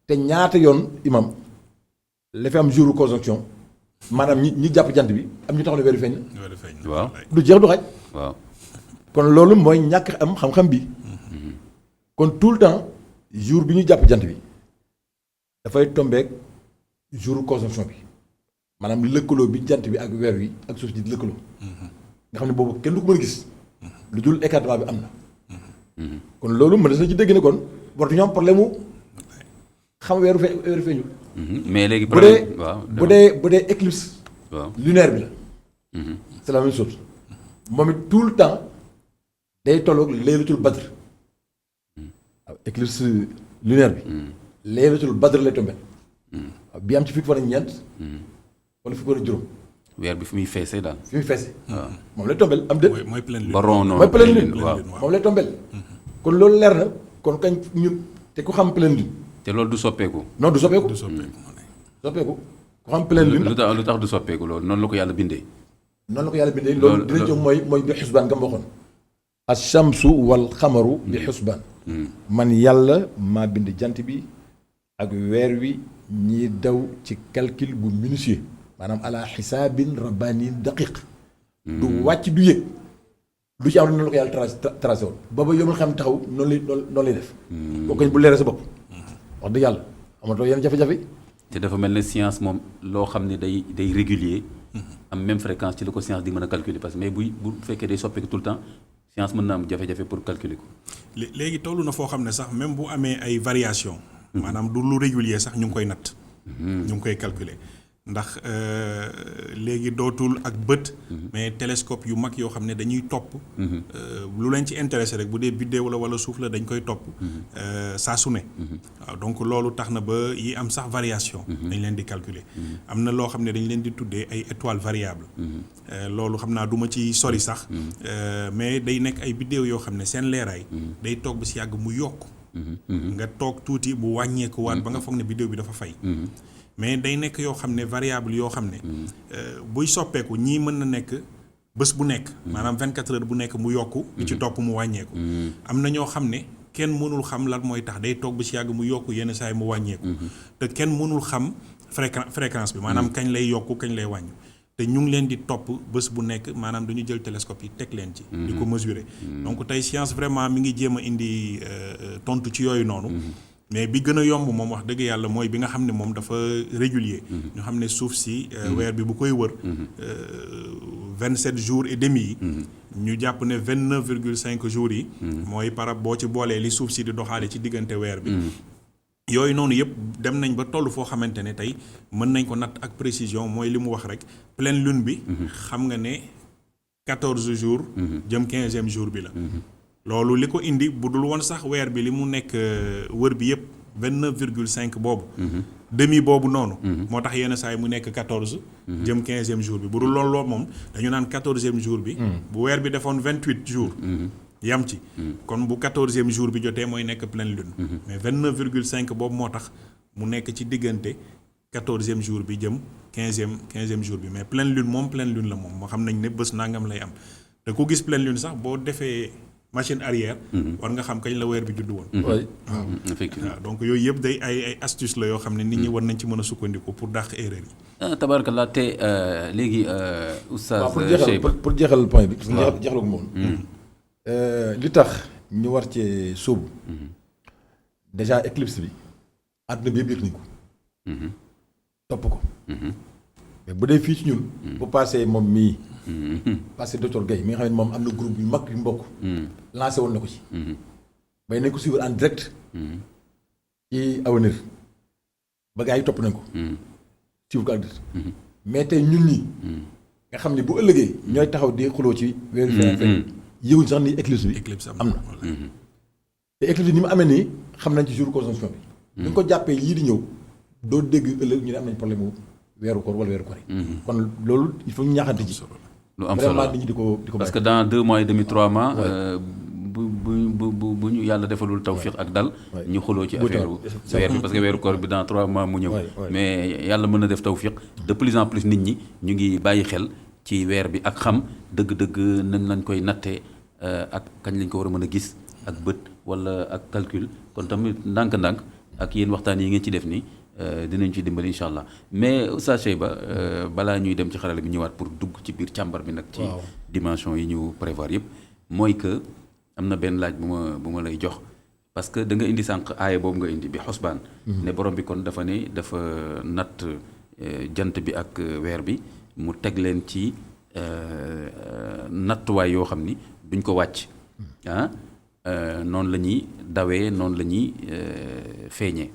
te ñaata yoon imam la fi am jour conjonction maanaam ñi jàpp jant bi am ñu taxaw ne weeru feeñ na waaw du jeex du xaj waaw. kon loolu mooy ñàkk am xam-xam bi kon tout le temps jour bi ñu jàpp jant bi dafay tombeek jour conjonction bi maanaam lëkkaloo bi jant bi ak weer wi ak suuf si di lëkkaloo nga xam ne boobu kenn du ko mën a gis lu dul écartement bi am na kon loolu mën na ci dégg ne kon waratu ñu am problème mu xam weeru feeñul mais léegi bu dee problème waaw bu dee éclipse waaw lunaire bi la c'est la même chose moom it tout le temps day tolloog laylatul badr waaw éclipse lunaire bi laylatul badr lay tombé waaw bi am ci fukki fan ak ñeent wala fukki fan ak juróom weer bi fi muy feesee daal. fi muy feese moom lay tombel am déet mooy pleine lune. ba rond noonu mooy pleine lune waaw. moom lay tombel kon loolu leer na kon kañ ñun te ku xam pleine lune te loolu du soppeeku. non du soppeeku du soppeeku. soppeeku ku xam pleine lune lu tax du soppeeku loolu noonu la ko yàlla bindee. noonu la ko yàlla bindee loolu dina jox mooy bi xusbaan nga ma waxoon ash-shamsu wal xamaru bi xusbaan man yàlla maa bind jant bi ak weer wi ñiy daw ci calcul bu minutieux maanaam ala xisaabin rabbaaniin daqiq du wàcc du yëg lu ci am noonu la ko yàlla tracé woon booba yombal xam taxaw noonu lay def boo koñ bu leeree sa bopp wax dëgg yàlla amatoo yenn jafe-jafe te dafa mel ne science moom loo xam ne day régulier am même fréquence ci la ko science di mën a calculer parce que mais bu fekkee day soppeeku tout le temps science mën na am jafe-jafe pour calculer ko. léegi toll na foo xam ne sax même bu amee ay variation maanaam du lu régulier sax ñu ngi koy natt. ñu ngi koy calculer ndax léegi dootul ak bët. mais télescope yu mag yoo xam ne dañuy topp. lu leen ci intéressé rek bu dee biddéew wala suuf la dañ koy topp. saa su ne. waaw donc loolu tax na ba yi am sax variation. dañ leen di calculer. am na loo xam ne dañ leen di tuddee ay étoiles variables. loolu xam naa du ma ci sori sax. mais day nekk ay biddéew yoo xam ne seen leeraay. day toog ba si yàgg mu yokk. nga toog tuuti bu wàññeeku waat ba nga foog ne biddéew bi dafa fay. mais day nekk yoo xam ne variable yoo xam ne buy soppeeku ñii mën na nekk bés bu nekk maanaam 24 heures bu nekk mu yokku bi ci topp mu wàññeeku am na ñoo xam ne kenn mënul xam lan mooy tax day toog ba ci yàgg mu yokku yenn saa yi mu wàññeeku te kenn mënul xam fréquence bi maanaam kañ lay yokku kañ lay wàññu te ñu ngi leen di topp bés bu nekk maanaam dañu jël télescope yi teg leen ci di ko mesurer donc tey science vraiment mi ngi jéem a indi tontu ci yooyu noonu mais bi gën a yomb moom wax dëgg yàlla mooy bi nga xam ne moom dafa régulier ñu xam ne suuf si weer bi bu koy wër 27 jours et demi yi ñu jàpp ne 29,5 jours yi mooy par boo ci boolee li suuf si di doxaale ci diggante weer bi yooyu noonu yëpp dem nañ ba toll foo xamante ne tey mën nañ ko natt ak précision mooy li mu wax rek pleine lune bi xam nga ne 14 jours jëm 15e jour bi la loolu li ko indi bu dul woon sax weer bi li mu nekk wër bi yëpp 29,5 boobu demi boobu noonu moo tax yenn saa yi mu nekk 14 jëm 15e jour bi bu dul loolu moom dañu naan 14e jour bi bu weer bi defoon 28 jours yam ci kon bu 14e jour bi jotee mooy nekk pleine lune mais 29,5 boobu moo tax mu nekk ci diggante 14e jour bi jëm 15e jour bi mais pleine lune moom pleine lune la moom moo xam nañ ne bés nangam lay am te ku gis pleine lune sax boo defee machine arrière war nga xam kañ la weer bi judd woon waaw effectivement donc yooyu yëpp day ay astuce la yoo xam ne nit ñi war nañ ci mën a sukkandiku pour dàq erreur yi tabarakallah te léegi oustaz pour jeexal point bi parce que jeexal ko moom li tax ñu war cee sóobu déjà éclipse bi àdduna bi yëpp yëg nañ ko topp ko mais bu dee fii ci ñun bu passé moom mii passé docteur Guèye mi nga xam ne moom am na groupe yu mag yu mbokk lancé woon na ko ci bay nañ ko suivre en direct ci avenir ba gaa yi topp nañ ko. suivre ko ak mais tey ñun ñi nga xam ne bu ëllëgee ñooy taxaw di xuloo ci weeru feeñ yëguñ sax ni éclipse am na te éclipse ni mu amee nii xam nañ ci jour conjonction bi bu ñu ko jàppee yii di ñëw doo dégg ëllëg ñu ne am nañ problème mu weeru koor wala weeru koor yi kon loolu il faut ñu ñaaxante ci lu am solo vraiment nit ñi di ko parce que dans 2 mois et demi 3 mois bu ñu yàlla defalul tawfiq ak dal ñu xuloo ci affaire weer bi parce que weeru koor bi dans 3 mois mu ñëw mais yàlla mën na def tawfiq de plus en plus nit ñi ñu ngi bàyyi xel ci weer bi ak xam dëgg-dëgg nañ lañ koy nattee ak kañ lañ ko war a mën a gis ak bët wala ak calcul kon tamit ndànk-ndànk ak yéen waxtaan yi ngeen ci def nii dinañ ci dimbali incha allah mais Oustaz Cheikba balaa ñuy dem ci xarala bi ñëwaat pour dugg ci biir càmbar bi nag ci dimension yi ñu prévoir yëpp mooy que am na benn laaj bu ma lay jox parce que da nga indi sànq aaya boobu nga indi bi xosbaan ne borom bi kon dafa ne dafa natt jant bi ak weer bi mu teg leen ci nattuwaay yoo xam ni duñ ko wàcc noonu la ñuy dawee noonu la ñuy feeñee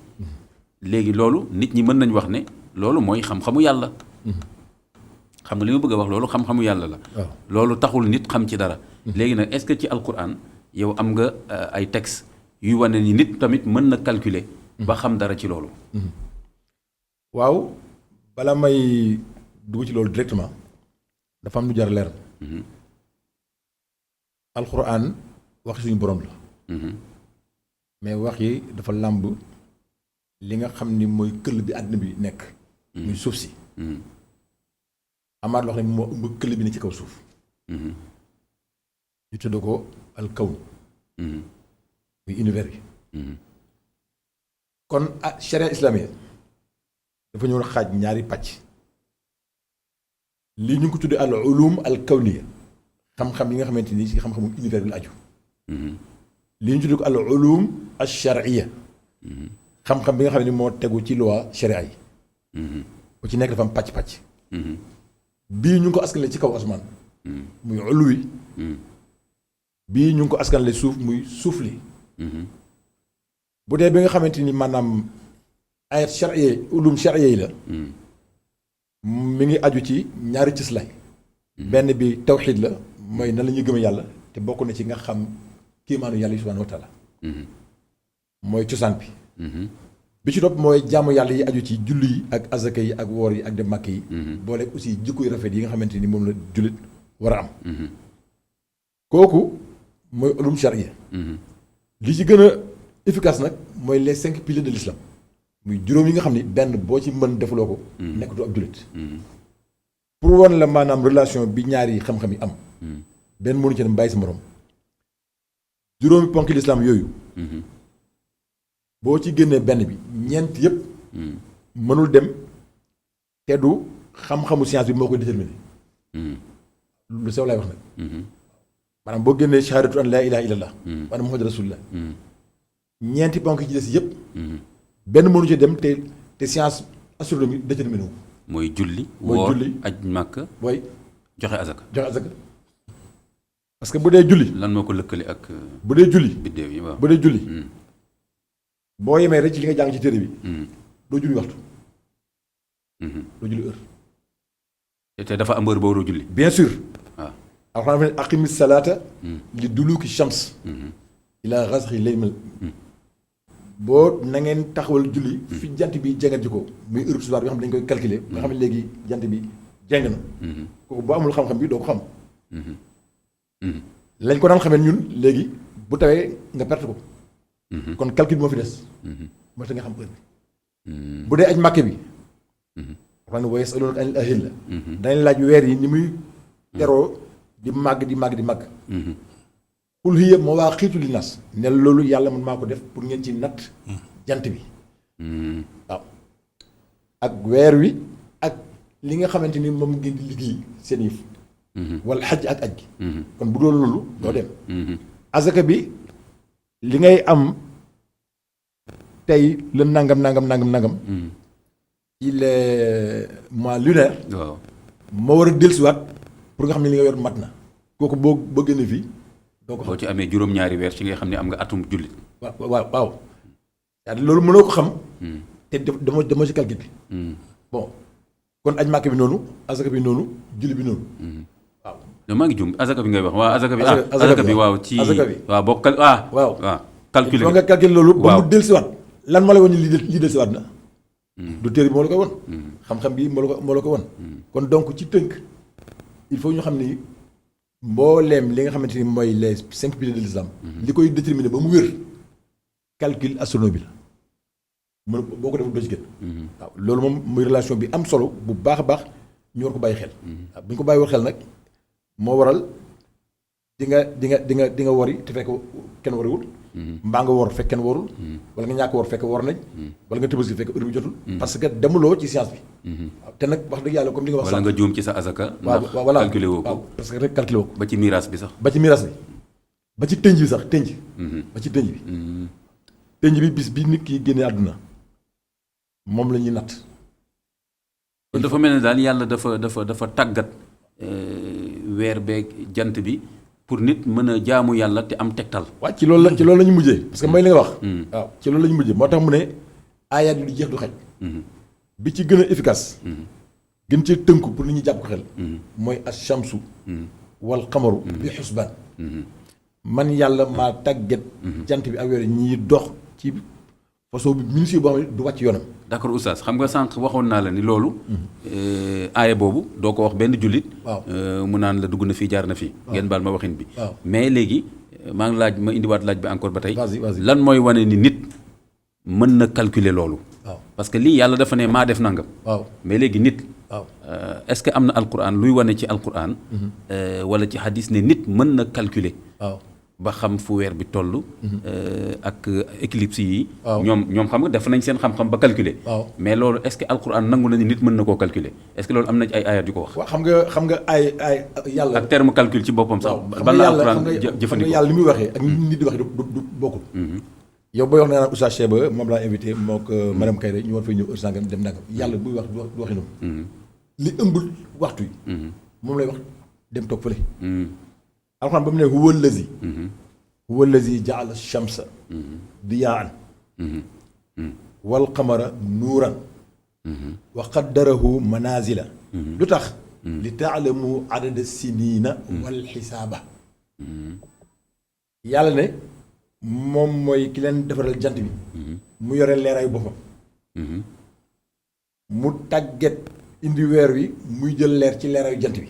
léegi loolu nit ñi mën nañ wax ne loolu mooy xam-xamu yàlla xam nga li ma bëgg a wax loolu xam-xamu yàlla la loolu taxul nit xam ci dara léegi nag est-ce que ci alquran yow am nga ay texte yuy wane ni nit tamit mën na calculer ba xam dara ci loolu waaw bala may dugg ci loolu directement dafa am lu jar leer alquran wax suñu borom la mais wax yi dafa làmb li nga xam ni mooy këll bi àddina bi nekk muy suuf si amaat loo xam ne moo ëmb këll bi ne ci kaw suuf ñu tudd ko al kawn muy univers bi kon charia islamique dafa ñëw xaaj ñaari pàcc lii ñu ngi ko tuddee al ulum al kawniya xam-xam yi nga xamante ni ci xam-xamu univers bi la aju lii ñu tuddee ko al ulum al charia xam-xam bi nga xam ne moo tegu ci loi charia yi bu ci nekk dafa am pàcc-pàcc bii ñu ngi ko askanale ci kaw asmaan muy uluwi bii ñu ngi ko askanale suuf muy suufli bu dee bi nga xamante ni maanaam ayat charia ulum charia yi la mi ngi aju ci ñaari cëslaay benn bi tawxiid la mooy nan la ñuy gëme yàlla te bokk na ci nga xam kiimaanu yàlla yi subhaanahu wa taala mooy cosaan bi bi ci topp mooy jaamu yàlla yi aju ci julli yi ak azaka yi ak woor yi ak dem màkk yi boole aussi jikko yu rafet yi nga xamante ni moom la jullit war a am kooku mooy ulum charia li ci gën a efficace nag mooy les 5 piliers de l'islam muy juróom yi nga xam ni benn boo ci mën defuloo ko nekk du ab jullit pour wan la maanaam relation bi ñaari xam-xam yi am benn mënu ci dem bàyyi sa morom juróomi ponk l'islam yooyu boo ci génnee benn bi ñeent yépp mënul dem te du xam-xamu science bi moo koy déterminer lu sew laay wax nag maanaam boo génnee shahadatu an laa ilaha illallah wa anna muhammad rasulullah ñeenti ponk yi ci des yépp benn mënu ci dem te science astronomie déterminé wu mooy julli mooy woor julli aj màkk mooy joxe azaka parce que bu dee julli lan moo ko lëkkale ak bu dee julli biddéew yi waaw bu dee julli boo yemee rek ci li nga jàng ci téere bi doo julli waxtu doo julli heure te dafa am heure boo war a julli bien sûr waaw alxuraan ne aqimi salaata li duluki shams ila ghasaqi layl boo na ngeen taxawal julli fi jant bi jengat ji ko muy heure soir bi nga xam ne dañu koy calculer nga xam ne léegi jant bi jeng na kooku boo amul xam-xam bi doo ko xam lañ ko daan xamee ñun léegi bu tawee nga perte ko kon calcul bi moo fi des moo tax nga xam heure bi bu dee aj màkke bi xam ne wa yasalunaka anil ahilla dañ laaj weer yi ni muy teroo di màgg di màgg di màgg qul hiya mawaaqiitu linnaas ne loolu yàlla man maa ko def pour ngeen ci natt jant bi waaw ak weer wi ak li nga xamante ni moom ngeen di liggéey seen yëf wala xaj ak aj gi kon bu doon loolu doo dem azaka bi li ngay am tey la nangam ci les mois lunaire waaw moo war a dellusiwaat pour nga xam ne li nga yor mat na kooku boo génne fii doo ko xam boo ci amee juróom-ñaari weer ci nga xam ne am nga atum jullit waaw c'est-à-dire loolu mënoo ko xam. te dama ci calcul bi. bon kon aj màkk bi noonu asaka bi noonu julli bi noonu. waaw non maa ngi jum asaka bi ngay wax waaw asaka bi. asaka bi waaw ci asaka bi waaw boo waaw calculer nga calculer loolu. ba mu dellusiwaat lan moo lay wan ni lii dellusiwaat na. du téere bi moo la koy won. xam-xam bi moo la ko won. kon donc ci tënk il faut ñu xam ni mbooleem li nga xamante ni mooy les 5 piliers de l'islam. li koy déterminer ba mu wér calcul astronomie la. boo ko defee doo ci gën. waaw loolu moom muy relation bi am solo bu baax a baax ñu war ko bàyyi xel. waaw bu ñu ko bàyyiwul xel nag moo waral di nga wari te fekk kenn wariwul. mbaa nga wor fekk kenn warul. wala nga ñàkk wor fekk war nañ. wala nga tëbës fekk heure bi jotul. parce que demuloo ci science bi. waaw te nag wax dëgg yàlla comme li nga wax. wala nga juum ci sa asaka. waaw ndax voilà calculé woo ko waaw parce que rek calculé woo ko. ba ci miraas bi sax. ba ci miraas bi ba ci tënj bi sax tënj. ba ci tënj bi. tënj bi bis bi nit ki génnee àdduna moom la ñuy natt. kon dafa mel ne daal yàlla dafa tàggat weer beeg jant bi pour nit mën a jaamu yàlla te am tegtal. waaw ci loolu la ñu mujjee. parce que mooy li nga wax. waaw ci loolu la ñu mujjee moo tax mu ne aayaat yi du jeex du xaj. bi ci gën a efficace. gën cee tënku pour nit ñi jàpp ko xel. mooy ash-shamsu wal qamaru bi xusbaan. man yàlla maa tàggat. jant bi ak weer ñiy dox ci façon bi minutieux boo xam ne du wàcc yoonam. d'accord oustaz xam nga sànq waxoon naa la ni loolu. aaya boobu doo ko wax benn jullit. waaw mu naan la dugg na fii jaar na fii. ngeen baal ma waxin bi. waaw mais léegi maa ngi laaj ma indiwaat laaj bi encore ba tey. vas-y. lan mooy wane ni nit mën na calculer loolu. waaw parce que lii yàlla dafa ne maa def nangam. waaw mais léegi nit. waaw est-ce que am na alquran luy wane ci alquran. wala ci hadis ne nit mën na calculer. waaw ba xam fu weer bi toll. ak éclipse yi. waaw ñoom xam nga def nañ seen xam-xam ba calculer. waaw mais loolu est-ce que alquran nangu na ni nit mën na koo calculer est-ce que loolu am na ci ay ayat yu ko wax. waaw xam nga ay yàlla. ak terme calcul ci boppam sax. ban la alquran jëfandikoo xam nga yàlla li muy waxee ak nit di waxee du bokkul. yow booy wax ne naan Oustaz Cheba moom laa invité moo ko madame Kayre ñu war fay ñëw heure sangam dem nangam yàlla buy wax du waxee noonu. li ëmbul waxtu yi. moom lay wax dem toog fële. alxuraan ba mu ne huwa allazi jaala shamsa diyaan wal qamara nuuran wa qaddarahu manazila lu tax li taalamu adada sinina wal xisaaba yàlla ne moom mooy ki leen defaral jant bi mu yore leeraayu boppam mu tàgget indi weer wi muy jël leer ci leeraayu jant bi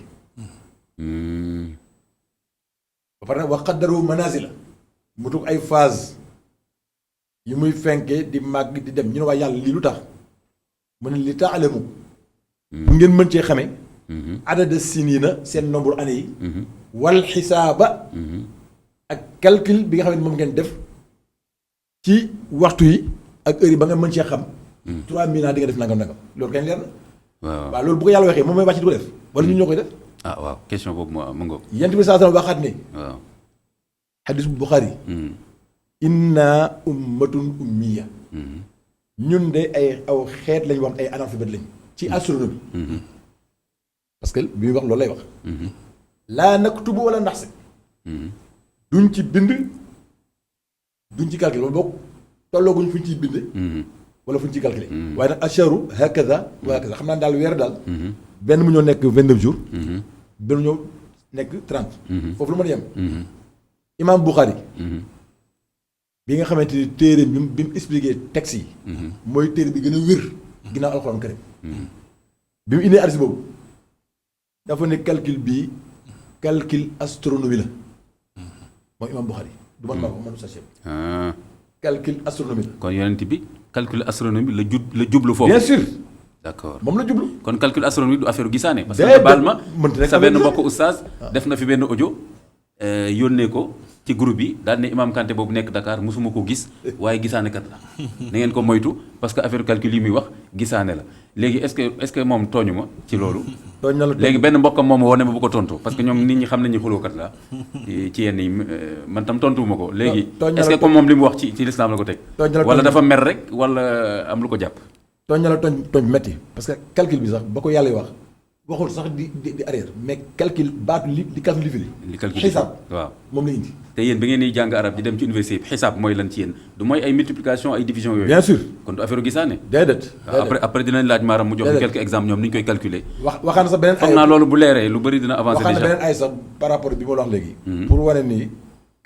ba pare nag wa qaddaru manazila mu tug ay phase yu muy fenke di màgg di dem ñu ne waa yàlla lii lu tax mu ne li taalamu bu ngeen mën cee xamee adada sinina seen nombre année yi wal xisaaba ak calcul bi nga xam ne moom ngeen def ci waxtu yi ak heure yi ba nga mën cee xam 3000 ans di nga def nangam loolu kañ leer na waaw loolu bu ko yàlla waxee moom mooy wàcc di ko def wala ñun ñoo koy def ah waaw question boobu moo am ngoog. yent bi saa sallam waxaat ne waaw xadis bu Buxaari inna ummatun ummiya ñun de ay aw xeet lañ wax ay analphabète lañ ci astronomie parce que bi muy wax loolu lay wax laa naktubu wala naxse duñ ci bind duñ ci calculer wala boog tollooguñ fu ñu ciy bind wala fu ñu ciy calculer waaye nag asharu hakaza wa hakaza xam naa daal weer daal benn mu ñoo nekk 29 jours benn mu ñoo nekk 30 foofu lu mën a yem imaam Buxaari bi nga xamante ni téere bi mu expliqué texte yi mooy téere bi gën a wér ginnaaw alxuraan karim bi mu indee hadiis boobu dafa ne calcul bii calcul astronomie la mooy imaam Buxaari du man maa ko man Oustaz Cheba calcul astronomie la kon yonent bi calcul astronomie la jublu foofu. bien sûr d'accord moom la jublu kon calcul astronomie du affaire gisaane. parce que baal ma sa benn mbokk oustaz def na fi benn audio yónnee ko ci groupe bi daal ne Imam Kanté boobu nekk Dakar mosuma ko gis waaye gisaane kat la na ngeen ko moytu parce que affaire calcul yi muy wax gisaane la léegi est-ce que moom tooñu ma ci loolu. tooñ na la léegi benn mbokkam moom woo ne ma bu ko tontu parce que ñoom nit ñi xam nañu xulookat la ci yenn yi man tam tontuwuma ko. léegi est-ce que comme moom li mu wax ci l'islam la ko teg. wala dafa mer rek wala am lu ko jàpp. tooñ na la tooñ metti parce que calcul bi sax ba ko yàlla wax waxul sax di arrière mais calcul baatu li calcul li calcul xisaab waaw moom la indi. te yéen ba ngeen di jàng arab di dem ci université bi xisaab mooy lan ci yéen du mooy ay multiplication ay division yooyu. bien sûr kon du affaire gisaane. déedéet. après dinañ laaj maaram mu jox ñu quelques exemples ñoom ni ñu koy calculer. waxaan na sax beneen foog naa loolu bu leeree lu bëri dina avancer waxaan déjà. na beneen ay sax par rapport bi ma la wax léegi. pour wane ni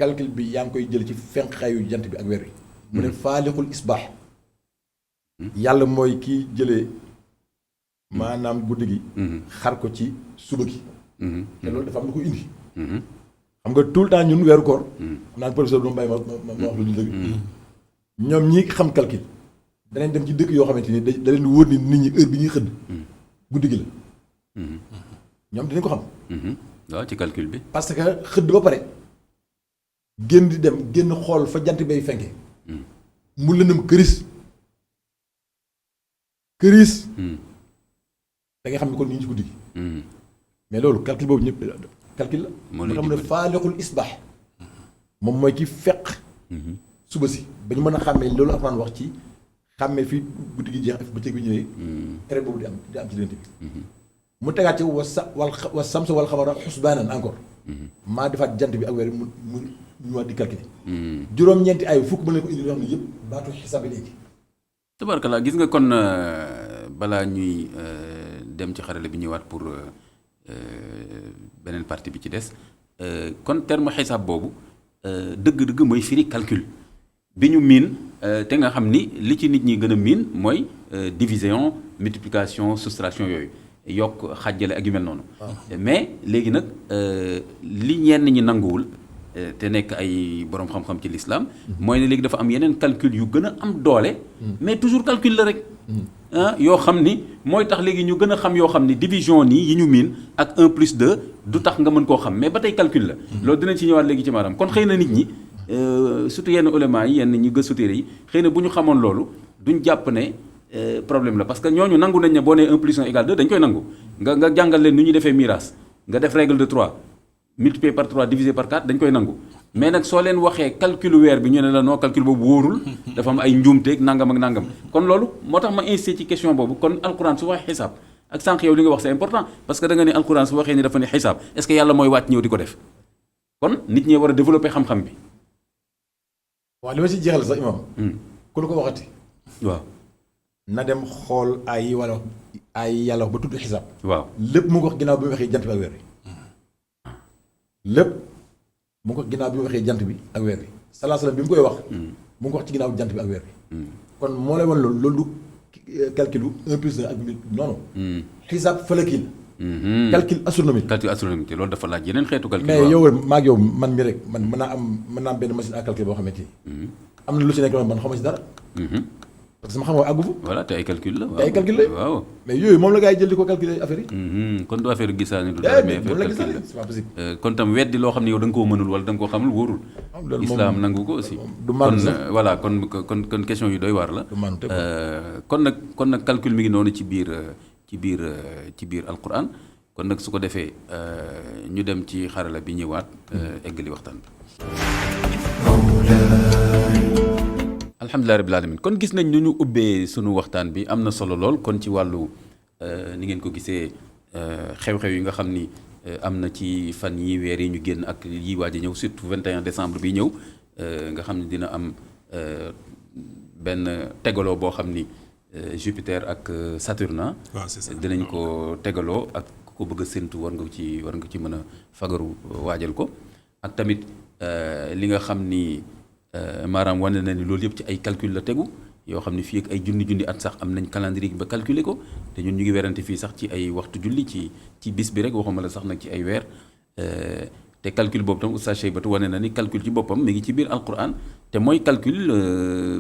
calcul bi yaa ngi koy jël ci fenk xayu jant bi ak weer wi. mu ne faaliqul isbaax. yàlla mooy kii jëlee maanaam guddi gi. xar ko ci suba gi. te loolu dafa am lu ko indi. xam nga tout le temps ñun weeru koor. xam naa professeur bi ma wax lu ñu dëgg. ñoom ñi xam calcul danañ dem ci dëkk yoo xamante ni da leen wóor ni nit ñi heure bi ñuy xëdd. guddi gi la. ñoom dinañ ko xam. waaw ci calcul bi. parce que xëdd ba pare génn di dem génn xool fa jant bay fenke mu lëndëm këris. da nga xam ne kon ñu ngi ci guddi gi. mais loolu calcul boobu ñëpp calcul la. moo tax mu ne faaliqul isbaax moom mooy ki feq. suba si ba ñu mën a xàmmee loolu Alxuraan wax ci xàmmee fii guddi gi jeex bëccëg bi ñëwee. erreur boobu di am ci diggante bi. mu tegaat ci wa samsa wal xamara xusbaanan encore. maa defaat jant bi ak weer mu ñu wax di calculer. juróom-ñeenti ay fukk mën nañu ko indi yoo xam ne yëpp baatu xisaab léegi. tabarkalla gis nga kon balaa ñuy dem ci xarale bi ñëwaat pour beneen partie bi ci des kon terme xisaab boobu dëgg-dëgg mooy firi calcul bi ñu miin te nga xam ni li ci nit ñi gën a miin mooy division multiplication soustraction yooyu yokk xàjjale ak yu mel noonu. mais léegi nag li ñenn ñi nanguwul te nekk ay borom xam-xam ci l'islam mooy ne léegi dafa am yeneen calcul yu gën a am doole. mais toujours calcul la rek. yoo xam ni mooy tax léegi ñu gën a xam yoo xam ni division nii yi ñu miin ak 1+2 du tax nga mën koo xam mais ba tey calcul la. loolu dinañ ci ñëwaat léegi ci maanaam kon xëy na nit ñi surtout yenn ulama yi yenn ñi gëstu téere yi xëy na bu ñu xamoon loolu duñ jàpp ne problème la parce que ñooñu nangu nañ ne boo nee 1+1 = 2 dañ koy nangu nga jàngal leen nu ñuy defee miraas nga def règle de 3 multiplié par 3 divisé par 4 dañ koy nangu mais nag soo leen waxee calcul weer bi ñu ne la non calcul boobu wóorul dafa am ay njuumteeg nangam ak nangam kon loolu moo tax ma insisté ci question boobu kon alquran su waxee xisaab ak sànq yow li nga wax c'est important parce que da nga ne alquran su waxee ni dafa ne xisaab est-ce que yàlla mooy wàcc ñëw di ko def kon nit ñi war a développer xam-xam bi. waaw li ma si jeexal sax imam ku la ko waxati. waaw. na dem xool ay wala ay yàlla wax ba tudd xisaab. waaw lépp mu ngi wax ginnaaw bi mu waxee jant bi ak weer bi lépp mu ngi wax ginnaaw bi mu waxee jant bi ak weer bi salaa salaam bi mu koy wax. mu ngi wax ci ginnaaw jant bi ak weer bi. kon moo lay wan loolu du calcul 1+1 ak non non. xisaab falaki la. calcul astronomique. calcul astronomique te loolu dafa laaj yeneen xeetu calcul. mais yow maa ngi yow man mi rek man mën naa am benn machine à calculer boo xamante ni. am na lu ci nekk man xaw ma ci dara. parce que sama xam nga àggu fa. voilà te ay calcul la. te ay calcul la waaw. mais yooyu moom la gars yi jël di ko calculer affaire yi. kon du affaire gisaane du dara mais affaire calcul la c'est pas possible. kon tam weddi loo xam ne yow da nga koo mënul wala da nga koo xamul wóorul. islam nangu ko aussi. du maanu kon sax voilà kon question yu doy waar la. du maanu kon nag calcul mi ngi noonu ci biir alquran kon nag su ko defee ñu dem ci xarala bi ñëwaat eggali waxtaan bi. alhamdulilah rabbil alamin kon gis nañ nu ñu ubbee sunu waxtaan bi am na solo lool kon ci wàllu ni ngeen ko gisee xew-xew yi nga xam ni am na ci fan yi weer yi ñu génn ak yi waaj a ñëw surtout 21 décembre bi ñëw nga xam ne dina am benn tegaloo boo xam ni Jupiter ak Saturne waaw c'est ça dinañ ko tegaloo ak ko bëgg a séntu war nga ci mën a fagaru waajal ko ak tamit li nga xam ni maanaam wane na ni loolu yëpp ci ay calcul la tegu yoo xam ne fii ak ay junni at sax am nañ calendrier ba calculer ko te ñun ñu ngi werante fii sax ci ay waxtu julli ci bis bi rek waxuma la sax nag ci ay weer te calcul boobu tam Oustaz Cheybatu wane na ni calcul ci boppam mi ngi ci biir alquran te mooy calcul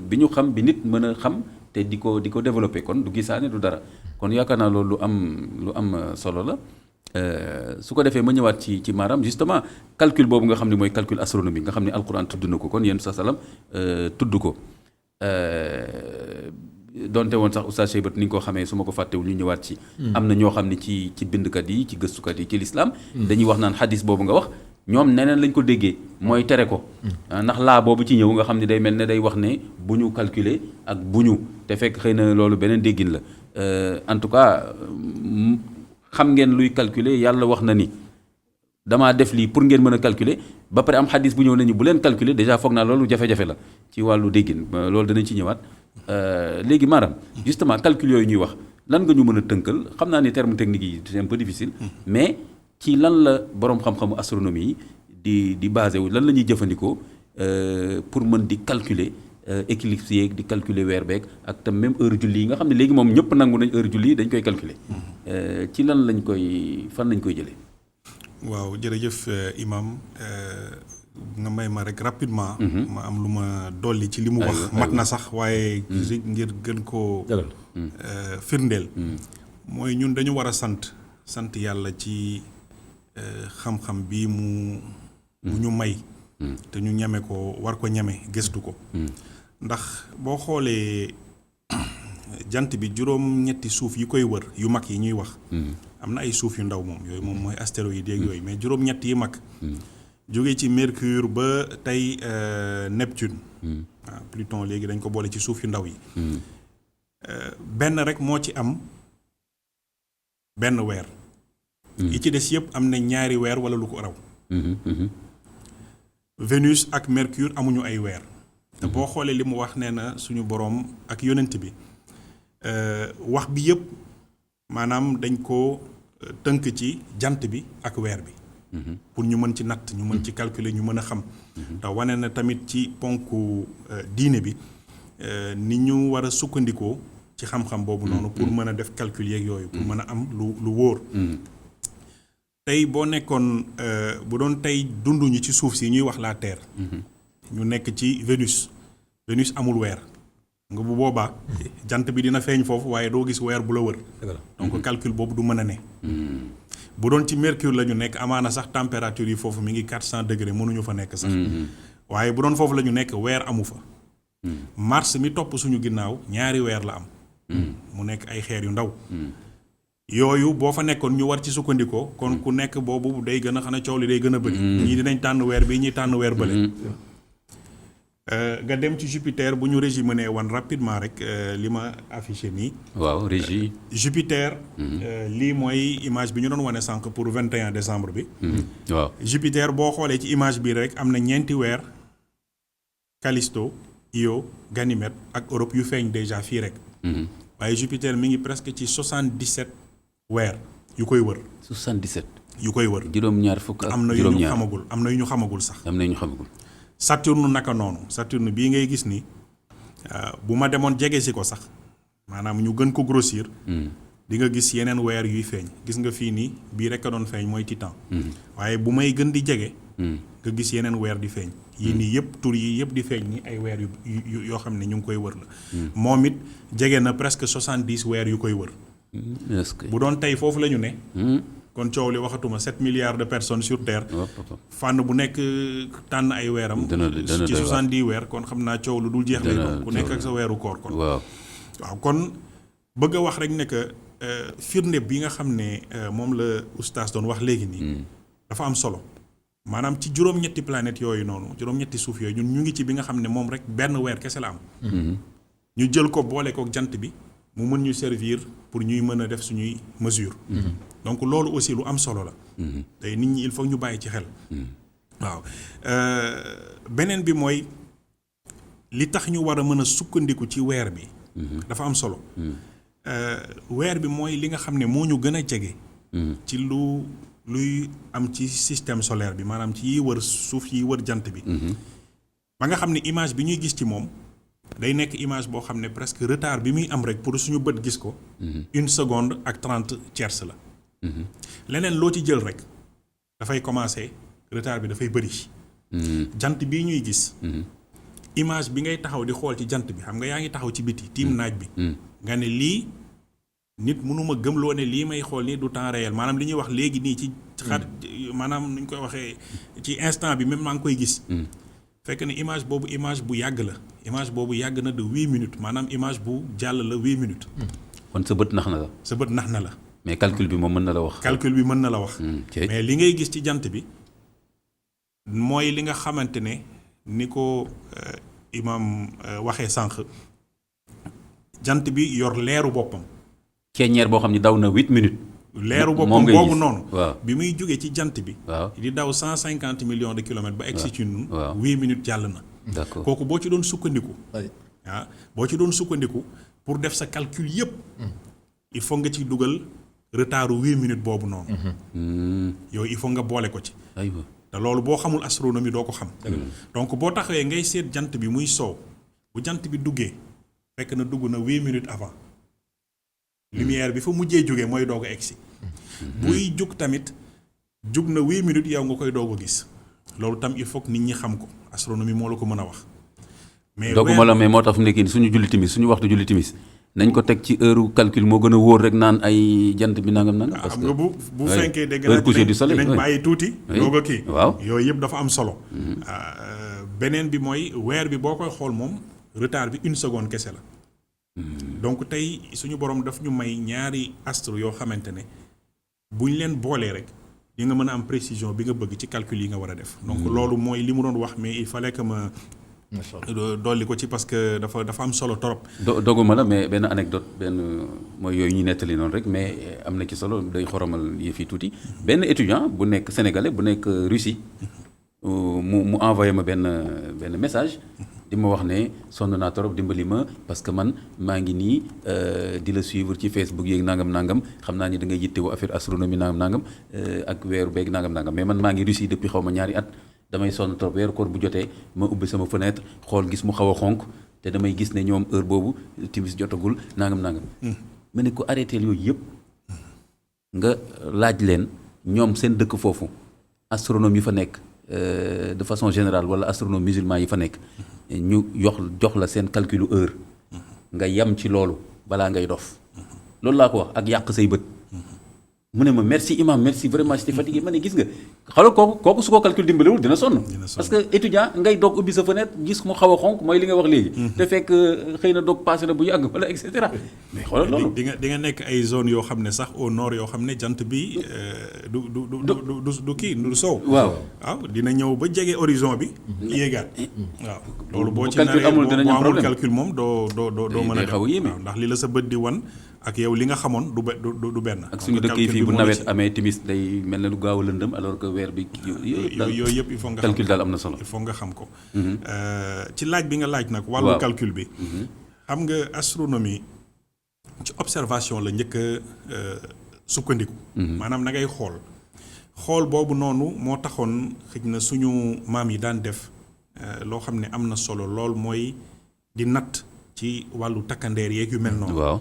bi ñu xam bi nit mën a xam te di ko développer kon du gisaane du dara kon yaakaar naa loolu lu am solo la su ko defee ma ñëwaat ci maanaam justement calcul boobu nga xam ne mooy calcul astronomique nga xam ne alquran tudd na ko kon yéen sa salam tudd ko donte woon sax Oustaz Cheybatu ni nga ko xamee su ma ko fàttewul ñu ñëwaat ci am na ñoo xam ne ci bindkat yi ci gëstukat yi ci l'islam dañuy wax naan xadis boobu nga wax ñoom neneen lañ ko déggee mooy tere ko ndax laa boobu ci ñëw nga xam ne day mel ne day wax ne bu ñu calculer ak bu ñu te fekk xëy na loolu beneen déggin la en tout cas xam ngeen luy calculer yàlla wax na ni damaa def lii pour ngeen mën a calculer ba pare am xadis bu ñëw nañu bu leen calculer déjà foog naa loolu jafe-jafe la ci wàllu déggin loolu danañ ci ñëwaat léegi maanaam justement calcul yooyu ñuy wax lan nga ñu mën a tënkal xam naa ni terme technique yi c'est un peu difficile mais ci lan la boroom xam-xamu astronomie yi di basé wu lan la ñuy jëfandikoo pour mën di calculer éclipse yeeg di calculer weer beeg ak tam même heure julli yi nga xam ne léegi moom ñëpp nangu nañ heure julli yi dañ koy calculer ci lan lañ koy fan lañ koy jëlee. waaw jërëjëf imam nga may ma rek rapidement. ma am lu ma dolli ci li mu wax. mat na sax waaye. ngir gën koo. firndeel. mooy ñun dañu war a sant yàlla ci xam-xam bi mu ñu may. te ñu ñeme ko war ko ñeme gëstu ko. ndax boo xoolee jant bi juróom-ñetti suuf yi koy wër yu mag yi ñuy wax. am na ay suuf yu ndaw moom yooyu moom mooy astéroïdes yeeg yooyu mais juróom-ñett yi mag. jóge ci Mercure ba tey Neptune. waaw Pluton léegi dañ ko boole ci suuf yu ndaw yi. benn rek moo ci am benn weer. yi ci des yëpp am na ñaari weer wala lu ko raw. Vénus ak Mercure amuñu ay weer. te boo xoolee li mu wax nee na suñu boroom ak yonent bi wax bi yëpp maanaam dañ ko tënk ci jant bi ak weer bi. pour ñu mën ci natt ñu mën ci calculer ñu mën a xam. te wane na tamit ci ponku diine bi ni ñu war a sukkandikoo ci xam-xam boobu noonu. pour mën a def calcul yeeg yooyu. pour mën a am lu wóor. tey boo nekkoon bu doon tey dunduñu ci suuf si ñuy wax la Terre. ñu nekk ci Vénus. Vénus amul weer. nga bu boobaa jant bi dina feeñ foofu waaye doo gis weer bu la wër. donc calcul boobu du mën a ne. bu doon ci Mercure la ñu nekk amaana sax température yi foofu mi ngi 400 degré mënuñu fa nekk sax. waaye bu doon foofu la ñu nekk weer amu fa. Mars mi topp suñu ginnaaw ñaari weer la am. mu nekk ay xeer yu ndaw. yooyu boo fa nekkoon ñu war ci sukkandikoo kon ku nekk boobu day gën a xanaa coow li day gën a bëri. ñii dinañ tànn weer bi ñii tànn weer bële. nga dem ci Jupiter bu ñu résumé ne wan rapidement rek li ma affiché nii. waaw régie. Jupiter. lii mooy image bi ñu doon wane sànq pour 21 décembre bi. waaw Jupiter boo xoolee ci image bi rek am na ñeenti weer. Callisto Io Ganymède ak Europe yu feeñ déjà fii rek. waaye Jupiter mi ngi presque ci 77 weer yu koy wër. 77. yu koy wër. juróom-ñaar fukk ak am na yu ñu xamagul am na yu ñu xamagul sax. am na yu ñu xamagul. Saturne naka noonu Saturne bii ngay gis ni bu ma demoon jege si ko sax maanaam ñu gën ko grossir. di nga gis yeneen weer yuy feeñ gis nga fii nii bii rek a doon feeñ mooy Titan. waaye bu may gën di jege. nga gis yeneen weer di feeñ. yii nii yëpp tur yi yëpp di feeñ ni ay weer yu yoo xam ne ñu ngi koy wër la. moom it jege na presque 70 weer yu koy wër. bu doon tey foofu la ñu ne. kon coow li waxatuma 7 milliards de personnes sur terre. fànn bu nekk tànn ay weeram. ci 70 weer kon xam naa coow lu dul jeex lay doon ku nekk ak sa weeru koor kon. waaw kon bëgg a wax rek ne que firnde bi nga xam ne moom la oustaz doon wax léegi nii. dafa am solo maanaam ci juróom-ñetti planètes yooyu noonu juróom-ñetti suuf yooyu ñun ñu ngi ci bi nga xam ne moom rek benn weer kese la am. ñu jël ko boole kook jant bi mu mën ñu servir pour ñuy mën a def suñuy mesure. donc loolu aussi lu am solo la. tey nit ñi il faut ñu bàyyi ci xel. waaw beneen bi mooy li tax ñu war a mën a sukkandiku ci weer bi. dafa am solo. weer bi mooy li nga xam ne moo ñu gën a jege. ci luy am ci système solaire bi maanaam ci yiy wër suuf yiy wër jant bi. ba nga xam ne image bi ñuy gis ci moom day nekk image boo xam ne presque retard bi muy am rek pour suñu bët gis ko. 1 seconde ak 30 tiers la. leneen loo ci jël rek dafay commencer retard bi dafay bëri. jant bii ñuy gis. image bi ngay taxaw di xool ci jant bi xam nga yaa ngi taxaw ci biti tiim naaj bi. nga ne lii nit mënuma gëmloo ne lii may xool nii du temps réel maanaam li ñuy wax léegi nii ci maanaam nu ñu koy waxee ci instant bi même maa ngi koy gis. fekk ne image boobu image bu yàgg la image boobu yàgg na de 8 minutes maanaam image bu jàll la 8 minutes. kon sa bët nax na la. sa bët nax na la. mais calcul bi moom mën na la wax. calcul bi mën na la wax. mais li ngay gis ci jant bi mooy li nga xamante ne ni ko imam waxee sànq jant bi yor leeru boppam. ceeñeer boo xam ne daw na 8 minutes. leeru moom boppam ngay boobu gis. noonu. waaw bi muy jógee ci jant bi. waaw di daw 150 millions de kilomètres ba egsi ci ñun. waaw 8 minutes jàll na. d'accord kooku boo ci doon sukkandiku. ay boo ci doon sukkandiku pour def sa calcul yépp il faut nga ci dugal retardu 8 minutes boobu noonu. yooyu il faut nga boole ko ci. aywa te loolu boo xamul astronomie doo ko xam. donc boo taxawee ngay seet jant bi muy soow bu jant bi duggee fekk na dugg na 8 minutes avant. lumière bi fa mujjee jógee mooy doog a egsi. buy jug tamit jug na 8 minutes yow nga koy doog a gis loolu tam il faut que nit ñi xam ko astronomie moo la ko mën a wax. mais dogguma la mais moo tax fu mu nekk nii suñu julli timis suñu waxtu julli timis nañ ko teg ci heure calcul moo gën a wóor rek naan ay jant bi nangam nangam. parce xam que nga bu fenkee dégg heure coucher du soleil dinañ bàyyi tuuti. doog a kii waaw yooyu yëpp dafa am solo. beneen bi mooy weer bi boo koy xool moom retard bi 1 seconde kese la. donc tey suñu borom daf ñu may ñaari astre yoo xamante ne buñ leen boolee rek di nga mën a am précision bi nga bëgg ci calcul yi nga war a def. donc loolu mooy li mu doon wax mais il fallait que ma dolli ko ci parce que dafa am solo trop. doguma la mais benn anecdote benn mooy yooyu ñuy nettali noonu rek mais am na ci solo day xoromal yëf yi tuuti benn étudiant bu nekk sénégalais bu nekk Russie mu envoyé ma benn message di ma wax ne sonn naa trop dimbali ma parce que man maa ngi nii di la suivre ci Facebook yeeg nangam xam naa ni da ngay yittewoo affaire astronomie nangam ak weeru beeg nangam mais man maa ngi Russie depuis xaw ma ñaari at. damay sonn trop weeru koor bu jotee ma ubbi sama fenêtre xool gis mu xaw a xonk te damay gis ne ñoom heure boobu timis jotagul nangam. ma ne ko arrêté yooyu yëpp nga laaj leen ñoom seen dëkk foofu astronome yi fa nekk de façon générale wala astronome musulman yi fa nekk ñu jox la seen calculu heure nga yam ci loolu balaa ngay dof loolu laa ko wax ak yàq say bët. mu ne ma merci imam merci vraiment j'étais fatigué ma ne gis nga xoolal kooku su ko calcul dimbalewul dina sonn parce que étudiant ngay doog ubbi sa fenêtre gis mu xaw a xonk mooy li nga wax léegi te fekk xëy na doog passé na bu yàgg wala et cetera mais xoolal loolu di nga nekk ay zone yoo xam ne sax au nord yoo xam ne jant bi du kii du sow waaw dina ñëw ba jege horizon bi yéegaat waaw loolu boo ci naree amul dinañ am problème calcul moom doo mën a xaw a yéeme ndax li la sa bët di wan ak yow li nga xamoon du benn. ak suñu dëkk yi fii bu nawet amee timis day mel ne lu gaaw a lëndëm alors que weer bi. yooyu yëpp il faut nga calcul daal am na solo. il faut nga xam ko. ci laaj bi nga laaj nag. wàllu calcul bi. xam nga astronomie ci observation la njëkk a sukkandiku. maanaam na ngay xool boobu noonu moo taxoon xëj na suñu maam yi daan def loo xam ne am na solo lool mooy di natt ci wàllu takkandeer yeeg yu mel noonu. waaw.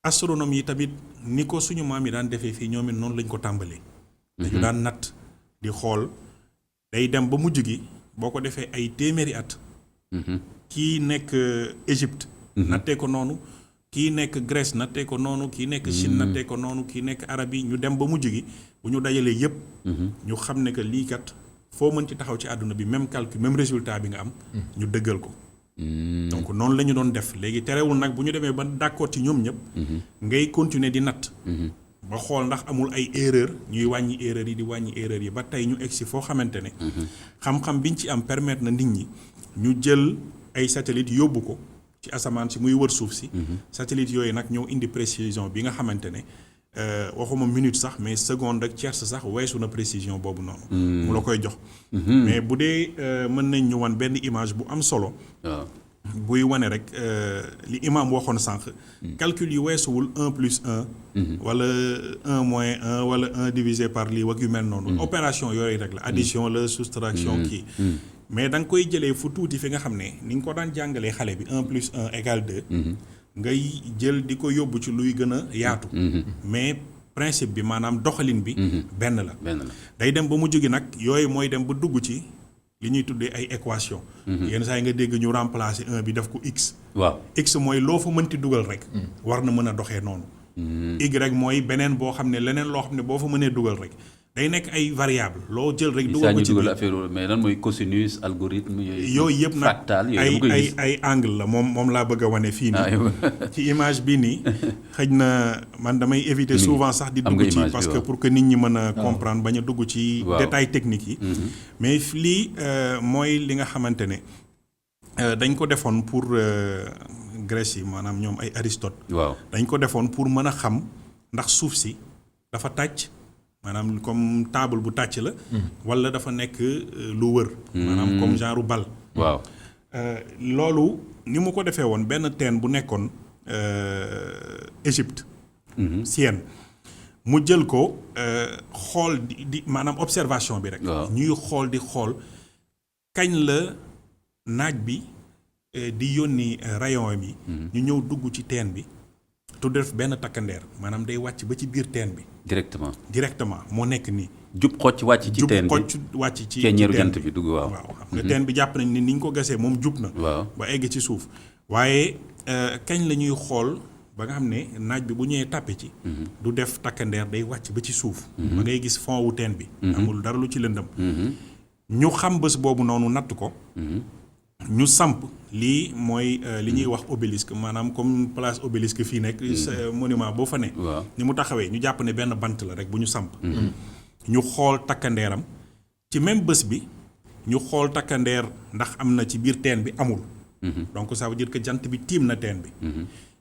astronome yi tamit ni ko suñu maam yi daan defee fii ñoom it noonu lañ ko tàmbalee. dañu daan natt di xool day dem ba mujj gi boo ko defee ay téeméeri at. kii nekk Égypte. nattee ko noonu kii nekk Grèce nattee ko noonu kii nekk Chine nattee ko noonu kii nekk Arabie yi ñu dem ba mujj gi bu ñu dajalee yépp ñu xam ne que lii kat foo mën ci taxaw ci àdduna bi même calcul même résultat bi nga am. ñu dëggal ko. donc noonu la ñu doon def léegi terewul nag bu ñu demee ba d'accord ci ñoom ñëpp. ngay continuer di natt. ba xool ndax amul ay erreur ñuy wàññi erreur yi di wàññi erreur yi ba tey ñu egsi foo xamante ne. xam-xam biñ ci am permettre na nit ñi ñu jël ay satellites yóbbu ko ci asamaan si muy wër suuf si. satellites yooyu nag ñoo indi précision bi nga xamante ne waxuma minute sax mais seconde ak tierce sax weesu na précision boobu noonu. mu la koy jox. mais bu dee mën nañ ñu wan benn image bu am solo. buy wane rek li imam waxoon sànq. calcul yi weesuwul 1+1. wala 1 moins 1 wala 1 divisé par lii wak yu mel noonu. opération yooyu rek la addition la soustraction kii. mais da nga koy jëlee fu tuuti fi nga xam ne ni nga ko daan jàngalee xale bi 1+1 égale 2. ngay jël di ko yóbbu ci luy gën a yaatu. mais principe bi maanaam doxalin bi. benn la day dem ba mujj gi nag yooyu mooy dem ba dugg ci li ñuy tuddee ay équation yenn saa yi nga dégg ñu remplacer 1 bi def ko x. waaw x mooy loo fa mënti dugal rek. war na mën a doxee noonu. y mooy beneen boo xam ne leneen loo xam ne boo fa mënee dugal rek day nekk ay variable loo jël rek. dugal ko ci biir affaire mais lan mooy cosinus algorithme yooyu yëpp nag ay angle la moom laa bëgg a wane fii nii. ci image bii nii xëj na man damay éviter souvent sax di dugg ci parce que pour que nit ñi mën a comprendre bañ a dugg ci détail technique yi. mais lii mooy li nga xamante ne dañ ko defoon pour Grèce yi maanaam ñoom ay Aristote. waaw dañ ko defoon pour mën a xam ndax suuf si dafa tàcc maanaam comme table bu tàcc la wala dafa nekk lu wër maanaam comme genre bal waaw loolu ni mu ko defee woon benn teen bu nekkoon Égypte Sienne mu jël ko xool di maanaam observation bi rek ñuy xool di xool kañ la naaj bi di yónni rayon bi ñu ñëw dugg ci teen bi tu def benn takkandeer maanaam day wàcc ba ci biir teen bi directement moo nekk nii jub xocc wàcc ci teen bi jub xocc wàcc ci ceeñeeru jant bi dugg waaw xam nga teen bi jàpp nañ ni ni ñu ko gasee moom jub na ba egg ci suuf waaye kañ la ñuy xool ba nga xam ne naaj bi bu ñëwee tàppe ci du def takkandeer day wàcc ba ci suuf ba ngay gis fond wu teen bi amul dara lu ci lëndëm ñu xam bés boobu noonu natt ko ñu samp lii mooy li ñuy wax obélisque maanaam comme place obélisque fii nekk monument boo fa ne ni mu taxawee ñu jàpp ne benn bant la rek bu ñu samp ñu xool takkandeeram ci même bés bi ñu xool takkandeer ndax am na ci biir teen bi amul donc ça veut dire que jant bi tiim na teen bi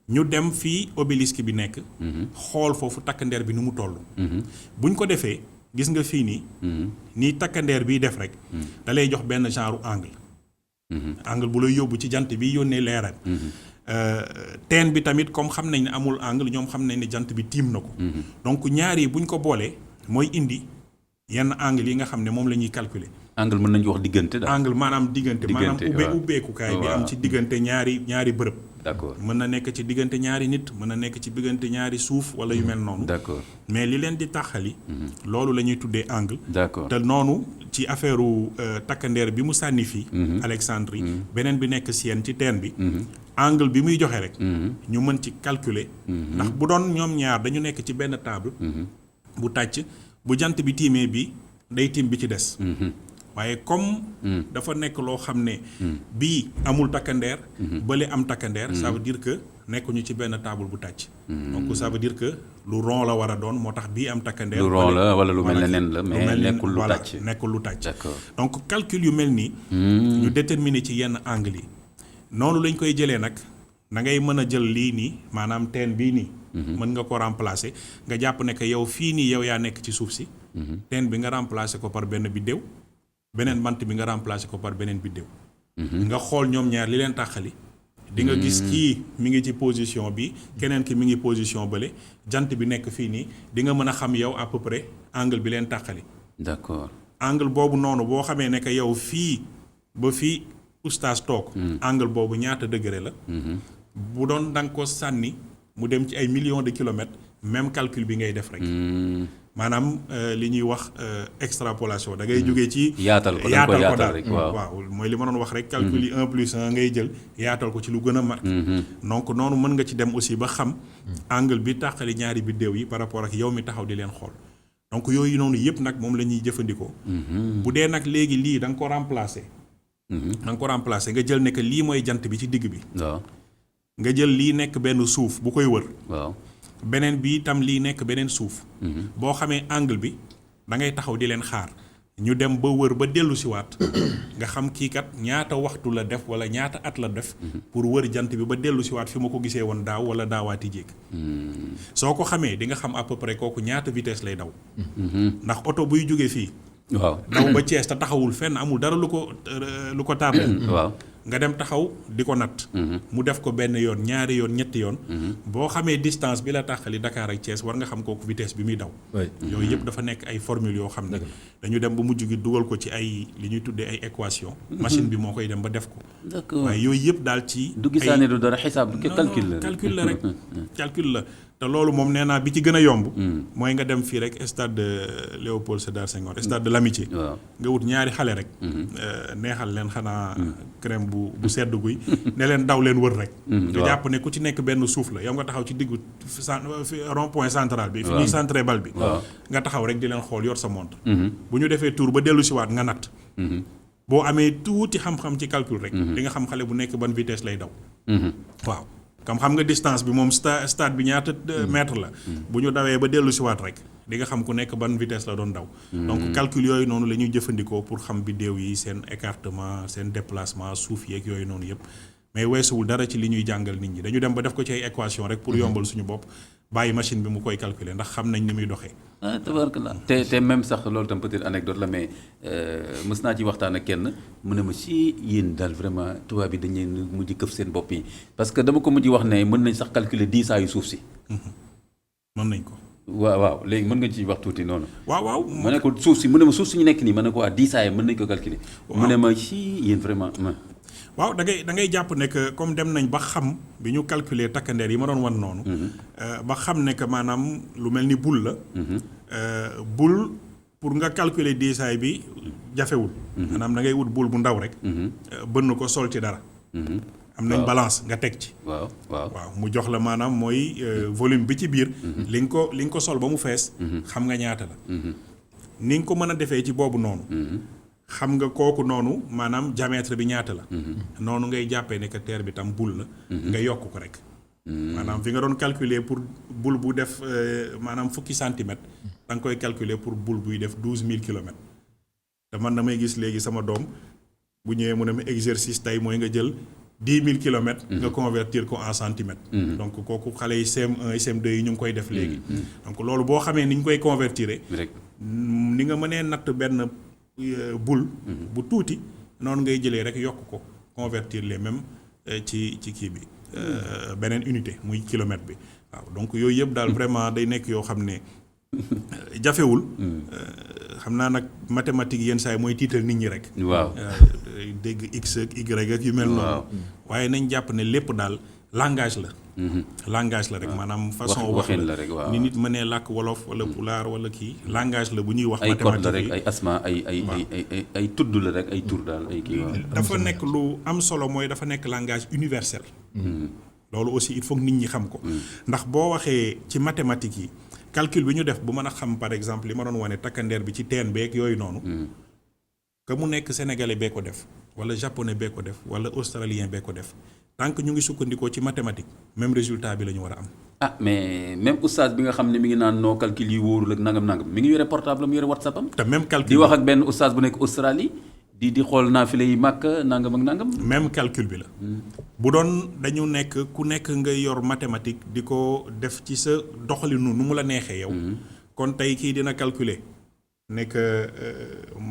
ñu dem fii obélisque bi nekk xool foofu takkandeer bi nu mu toll buñ ko defee gis nga fii nii takkandeer biy def rek da lay jox benn genre angle bu lay yóbbu ci jant bi yónnee leeral teen bi tamit comme xam nañ ne amul angle ñoom xam nañ ne jant bi tiim na ko donc ñaar yi buñ ko boolee mooy indi yenn angle yi nga xam ne moom la ñuy calculer angle mën nañu wax diggante daal angle maanaam diggante maanaam ubbeekukaay bi am ci diggante ñaari bërëb d'accord mën na nekk ci diggante ñaari nit mën na nekk ci diggante ñaari suuf wala yu mel noonu d'accord mais li leen di taxali loolu la ñuy tuddee angle d'accord te noonu ci affaire takkandeer bi mu sànni fii Alexandrie beneen bi nekk Sienne ci teen bi angle bi muy joxe rek ñu mën ci calculer ndax bu doon ñoom ñaar dañu nekk ci benn table bu tàcc bu jant bi tiimee bi day tiim bi ci des waaye comme dafa nekk loo xam ne bii amul takkandeer bële am takkandeer ça veut dire que nekkuñu ci benn table bu tàcc donc ça veut dire que lu rond la war a doon moo tax bii am takkandeer lu rond la wala lu mel ne nen la mais nekkul lu tàcc d'accord donc calcul yu mel nii ñu déterminer ci yenn angle yi noonu lañ koy jëlee nag da ngay mën a jël lii nii maanaam teen bii nii mën nga ko remplacer nga jàpp ne que yow fii nii yow yaa nekk ci suuf si teen bi nga remplacer ko par benn biddéew beneen bant bi nga remplacer ko par beneen biddéew nga xool ñoom ñaar li leen tàqali di nga gis kii mi ngi ci position bi keneen ki mi ngi position bële jant bi nekk fii nii di nga mën a xam yow à peu près angle bi leen tàqali d'accord angle boobu noonu boo xamee ne que yow fii ba fii oustaz toog angle boobu ñaata degré la bu doon da nga ko sànni mu dem ci ay millions de kilomètres même calcul bi ngay def rek maanaam li ñuy wax extrapolation da ngay jógee ci yaatal ko daal rek waaw mooy li ma doon wax rek calcul yi 1+1 ngay jël yaatal ko ci lu gën a mat donc noonu mën nga ci dem aussi ba xam angle bi tàqali ñaari biddéew yi par rapport ak yow mi taxaw di leen xool donc yooyu noonu yëpp nag moom la ñuy jëfandikoo bu dee nag léegi lii da nga ko remplacer nga jël ne que lii mooy jant bi ci digg bi nga jël lii nekk benn suuf bu koy wër beneen bi itam lii nekk beneen suuf boo xamee angle bi da ngay taxaw di leen xaar ñu dem ba wër ba dellu siwaat nga xam kii kat ñaata waxtu la def wala ñaata at la def pour wër jant bi ba dellu siwaat fi ma ko gisee woon daaw wala daawaati jéeg soo ko xamee di nga xam à peu près kooku ñaata vitesse lay daw ndax oto buy jógee fii daw ba Thiès te taxawul fenn amul dara lu ko tardé nga dem taxaw di ko natt mu def ko benn yoon ñaari yoon ñetti yoon boo xamee distance bi la taxali Dakar ak Thiès war nga xam kooku vitesse bi muy daw yooyu yëpp dafa nekk ay formule yoo xam ne dañu dem ba mujj gi dugal ko ci ay li ñuy tuddee ay équation machine bi moo koy dem ba def ko waaye yooyu yëpp daal ci du gisaane du dara xisaab calcul la rek calcul la te loolu moom nee naa bi ci gën a yomb mooy nga dem fii rek stade de Léopold Sédar Senghor stade de l'amitié nga wut ñaari xale rek neexal leen xanaa crème bu sedd guy ne leen daw leen wër rek nga jàpp ne ku ci nekk benn suuf la yow nga taxaw ci diggu rond point central bi fi ñuy centré bal bi nga taxaw rek di leen xool yor sa montre bu ñu defee tour ba dellu siwaat nga natt boo amee tuuti xam-xam ci calcul rek di nga xam xale bu nekk ban vitesse lay daw waaw comme xam nga distance bi moom stade bi ñaata mètre la bu ñu dawee ba dellu siwaat rek di nga xam ku nekk ban vitesse la doon daw donc calcul yooyu noonu la ñuy jëfandikoo pour xam biddéew yi seen écartement seen déplacement suuf yeeg yooyu noonu yëpp mais weesuwul dara ci li ñuy jàngal nit ñi dañu dem ba def ko ci ay équation rek pour yombal suñu bopp bàyyi machine bi mu koy calculer ndax xam nañ ni muy doxee. ah tabaarkalla te même sax loolu tam peut-être anecdote la mais mës naa ci waxtaan ak kenn mu ne ma si yéen daal vraiment tubaab bi dañ leen mujj këf seen bopp yi parce que dama ko mujj wax ne mën nañ sax calculer diisaayu suuf si. mën nañ ko. waaw léegi mën nga ci wax tuuti noonu. waaw. ma ne ko suuf si mu ne ma suuf si ñu nekk nii ma ne ko waa diisaay mën nañ ko calculer. mu ne ma si yéen vraiment. waaw da ngay jàpp ne que comme dem nañ ba xam bi ñu calculer takkandeer yi ma doon wan noonu. ba xam ne que maanaam lu mel ni boule la. boule pour nga calculer diisaay bi jafewul. maanaam da ngay wut boule bu ndaw rek. bënn ko sol ci dara. am nañ balance nga teg ci. waaw mu jox la maanaam mooy volume bi ci biir. li nga ko sol ba mu fees. xam nga ñaata la. ni nga ko mën a defee ci boobu noonu. xam nga kooku noonu maanaam diamètre bi ñaata la. noonu ngay jàppee ne que terre bi tam boule la. nga yokk ko rek. maanaam fi nga doon calculer pour boule bu def maanaam fukki centimètres. da nga koy calculer pour boule buy def 12000 kilomètres. te man damay gis léegi sama doom bu ñëwee mu ne ma exercice tey mooy nga jël 10 000 kilomètres. nga convertir ko en centimètres. donc kooku xale yi CM1 CM2 yi ñu ngi koy def léegi. donc loolu boo xamee ni ñu koy convertir. ni nga mënee natt benn. boule bu tuuti noonu ngay jëlee rek yokk ko convertir les mêmes ci kii bi beneen unité muy kilomètre bi waaw donc yooyu yëpp daal vraiment day nekk yoo xam ne jafewul xam naa nag mathématique yenn saa yi mooy tiital nit ñi rek waaw dégg x ak y ak yu mel noonu waaye nañ jàpp ne lépp daal langage la langage la rek maanaam façon waxin la rek ni nit mënee làkk wolof wala pulaar wala kii langage la bu ñuy wax mathématique ay code la rek ay asma ay tudd la rek ay tur daal ay kii dafa nekk lu am solo mooy dafa nekk langage universel loolu aussi il faut que nit ñi xam ko ndax boo waxee ci mathématique yi calcul bi ñu def bu mën a xam par exemple li ma doon wane takkandeer bi ci teen beeg yooyu noonu que mu nekk sénégalais bee ko def wala japonais bee ko def wala australien bee ko def tant que ñu ngi sukkandikoo ci mathématique même résultat bi la ñu war a am. ah mais même oustaz bi nga xam ne mi ngi naan noo calcul yi wóorul ak nangam mi ngi yore portable am yore whatsapp am. te même calcul di wax ak benn oustaz bu nekk Australie di xool naafile yi màkk nangam ak nangam. même calcul bi la. bu doon dañu nekk ku nekk nga yor mathématique di ko def ci sa doxalinu nu mu la neexee yow. kon tey kii dina calculer. nekk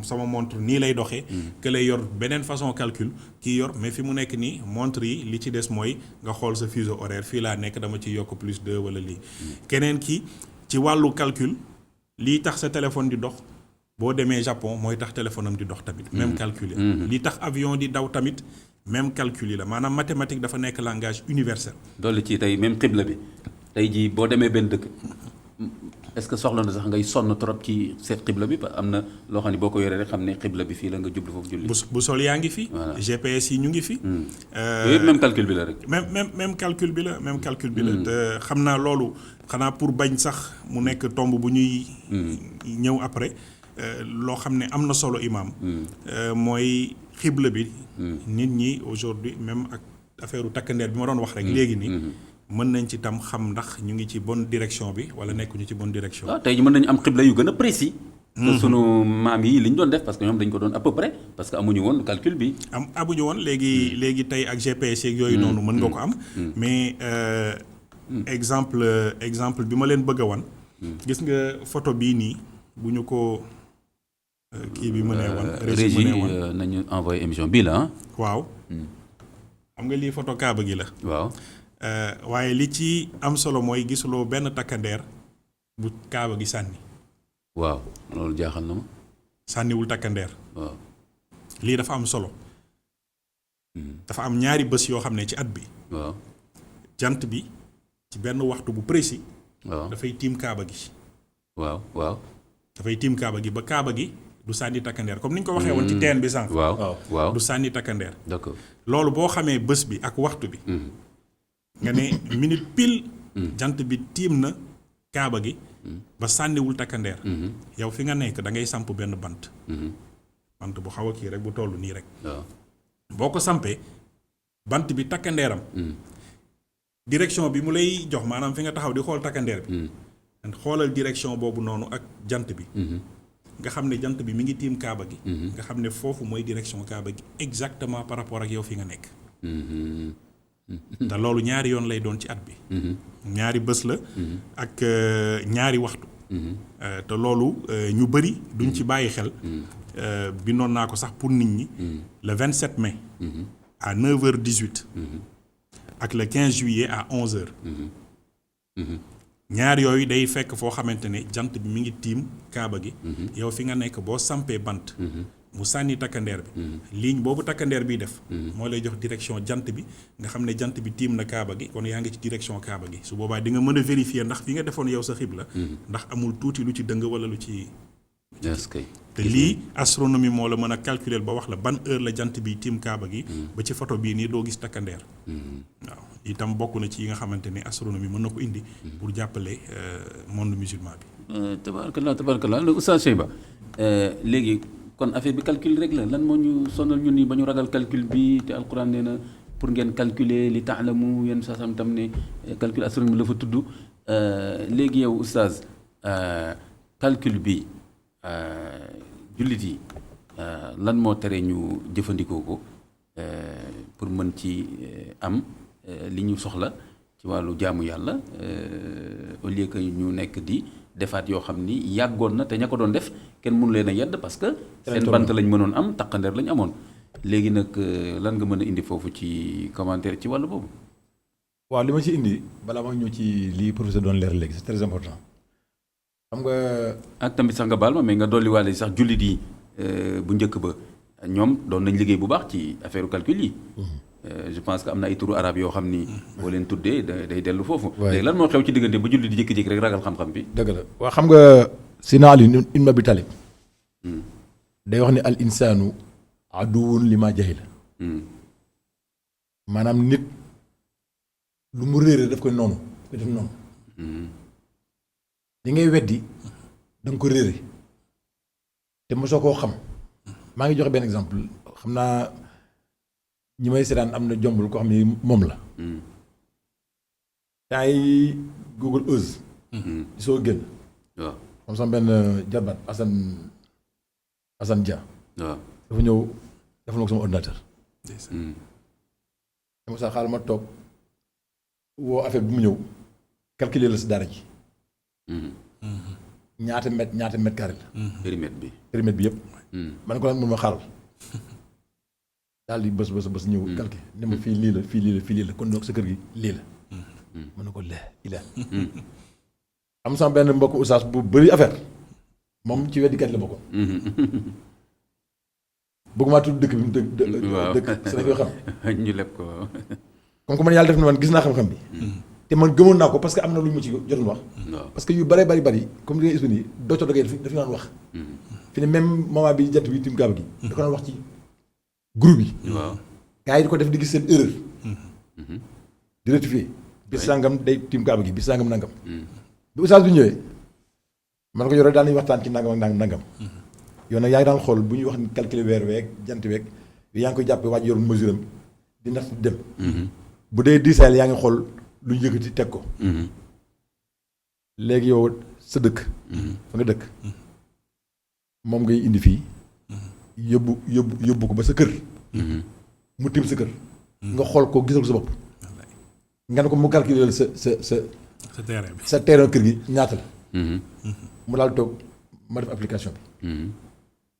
sama montre nii lay doxee. que lay yor beneen façon calcul kii yor mais fi mu nekk nii montre yi li ci des mooy nga xool sa fuseau horaire fii laa nekk dama ci yokk +2 wala lii. keneen ki ci wàllu calcul lii tax sa téléphone di dox boo demee Japon mooy tax téléphone am di dox tamit. même calcul yi. lii tax avion di daw tamit même calcul yi la maanaam mathématique dafa nekk langage universel. dolli ci tey même xibla bi tey jii boo demee benn dëkk. est-ce que soxla na sax ngay sonn trop ci seet xibla bi am na loo xam ne boo ko yoree rek xam ne xibla bi fii la nga jublu foofu julli. bu sol yaa ngi fi. GPS yi ñu ngi fi. yooyu même calcul bi la rek. même calcul bi la même calcul bi la. te xam naa loolu xanaa pour bañ sax mu nekk tomb bu ñuy. ñëw après loo xam ne am na solo imam. mooy xibla bi. nit ñi aujourd'hui même ak affaire takkandeer bi ma doon wax rek. léegi nii. mën nañ ci tam xam ndax ñu ngi ci bonne direction bi wala nekkuñu ci bonne direction. waaw tey mën nañu am xibla yu gën a précis. que sunu maam yi li ñu doon def parce que ñoom dañ ko doon à peu près parce que amuñu woon calcul bi. amuñu woon léegi tey ak GPS yeeg yooyu noonu mën nga ko am. mais exemple bi ma leen bëgg a wan. gis nga photo bii nii bu ñu ko kii bi mënee wan. régie nañu envoyé émission bii la waaw. xam nga lii photo Kaaba gi la. waaw. waaye li ci am solo mooy gisuloo benn takkandeer bu Kaaba gi sànni. waaw loolu jaaxal na ma. sànniwul takkandeer. waaw. lii dafa am solo. dafa am ñaari bés yoo xam ne ci at bi. waaw. jant bi ci benn waxtu bu précis. waaw dafay tiim Kaaba gi. waaw. dafay tiim Kaaba gi ba Kaaba gi du sànni takkandeer comme ni ñu ko waxee woon ci teen bi sànq. waaw du sànni takkandeer. d'accord loolu boo xamee bés bi ak waxtu bi. nga ne minute pile. jant bi tiim na Kaaba gi. ba sànniwul takkandeer. yow fi nga nekk da ngay samp benn bant. bant bu xaw a kii rek bu toll nii rek. boo ko sampee bant bi takkandeeram. direction bi mu lay jox maanaam fi nga taxaw di xool takkandeer bi. xoolal direction boobu noonu ak jant bi. nga xam ne jant bi mi ngi tiim Kaaba gi. nga xam ne foofu mooy direction Kaaba gi exactement par rapport ak yow fi nga nekk. te loolu ñaari yoon lay doon ci at bi. ñaari bés la. ak ñaari waxtu. te loolu ñu bëri duñ ci bàyyi xel. bindoon naa ko sax pour nit ñi. le 27 mai. à 9h18. ak le 15 juillet à 11h. ñaar yooyu day fekk foo xamante ne jant bi mi ngi tiim kaaba gi. yow fi nga nekk boo sampee bant. mu sànni takkandeer bi. ligne boobu takkandeer biy def. moo lay jox direction jant bi nga xam ne jant bi tiim na kaaba gi kon yaa ngi ci direction kaaba gi su boobaa di nga mën a vérifier ndax fi nga defoon yow sa xibla. ndax amul tuuti lu ci dëng wala lu ci. te lii astronomie moo la mën a calculer ba wax la ban heure la jant bi tiim kaaba gi. ba ci photo bii nii doo gis takkandeer. waaw itam bokk na ci yi nga xamante ne astronomie mën na ko indi. pour jàppale monde musulman bi. tabarakallah Oustaz Cheyba léegi kon affaire bi calcul rek la lan moo ñu sonal ñun ni ba ñu ragal calcul bi te alquran nee na pour ngeen calculer li taalamu yenn saa sam tam ne calcul astronomie la fa tudd léegi yow Oustaz calcul bi. jullit yi lan moo tere ñu jëfandikoo ko pour mën ci am li ñu soxla ci wàllu jaamu yàlla au lieu que ñu nekk di defaat yoo xam ni yàggoon na te ña ko doon def kenn mënu leen a yedd parce que seen bant lañ mënoon am taqandeer lañ amoon léegi nag lan nga mën a indi foofu ci commentaire ci wàllu boobu. waaw li ma ci indi balaa ma ñëw ci lii professeur doon leer léegi c'est très important. xam nga ak tamit sax nga baal ma mais nga dolli waale sax jullit yi bu njëkk ba ñoom doon nañ liggéey bu baax ci affaire calcul yi. je pense que am na ay turu arab yoo xam ni. boo leen tuddee day dellu foofu. léegi lan moo xew ci diggante ba jullit di jékki-jékki rek ragal xam-xam bi. dëgg la waaw xam nga Sina Ali ibn Abi Talib day wax ni al insaanu aduwwun lima jahila. maanaam nit lu mu réere daf koy noonu koy def noonu. li ngay weddi da nga ko réere te mosoo koo xam maa ngi joxe benn exemple xam naa ñi may seetaan am na jombul koo xam ne moom la. temps yi Google Earth. di soo génn. waaw comme sama benn jarbaat Assane Dia. waaw dafa ñëw defal ma ko sama ordinateur. dama sax xaaral ma toog woo affaire bi mu ñëw calculer la si dara ji. ñaata mètre carré la. périmètre bi yëpp. man ko nag mun ma xaaral daal di bës ñëw calculer ne ma fii lii la kon donc sa kër gi lii la. mën na ko lee am sama benn mbokk oustaz bu bëri affaire moom ci weddikat la bokkoon. bëgguma tudd dëkk bi mu dëkk sa daf yoo xam. ñu leb ko. comme que man yàlla def na man gis naa xam-xam bi. te man gëmoon naa ko parce que am na lu ñu ma ci jotoon wax. parce que yu bari comme li nga expliqué docteur Dogay dafa naan wax. fi ne même moment bi jant bi tim gaaba gi. da ko naan wax ci groupe yi. waaw gars yi di ko def di gis seen erreur. di rectifier. bis sangam day tim gaaba gi bis sangam nangam. bi oustaz bi ñëwee man ko yore daan nañu waxtaan ci nangam ak nangam. yow nag yaa ngi daan xool bu ñuy wax ni calculer weer weeg jant weeg yaa ngi koy jàppee waaj yor mesure am di natt di dem. bu dee diisaay yaa ngi xool lu ñu yëkkati teg ko. léegi yow sa dëkk. fa nga dëkk. moom ngay indi fii. yóbbu ko ba sa kër. mu tim sa kër. nga xool ko gisal ko sa bopp. nga ne ko mu calculer sa terrain kër gi ñaata la. mu daal toog ma def application bi.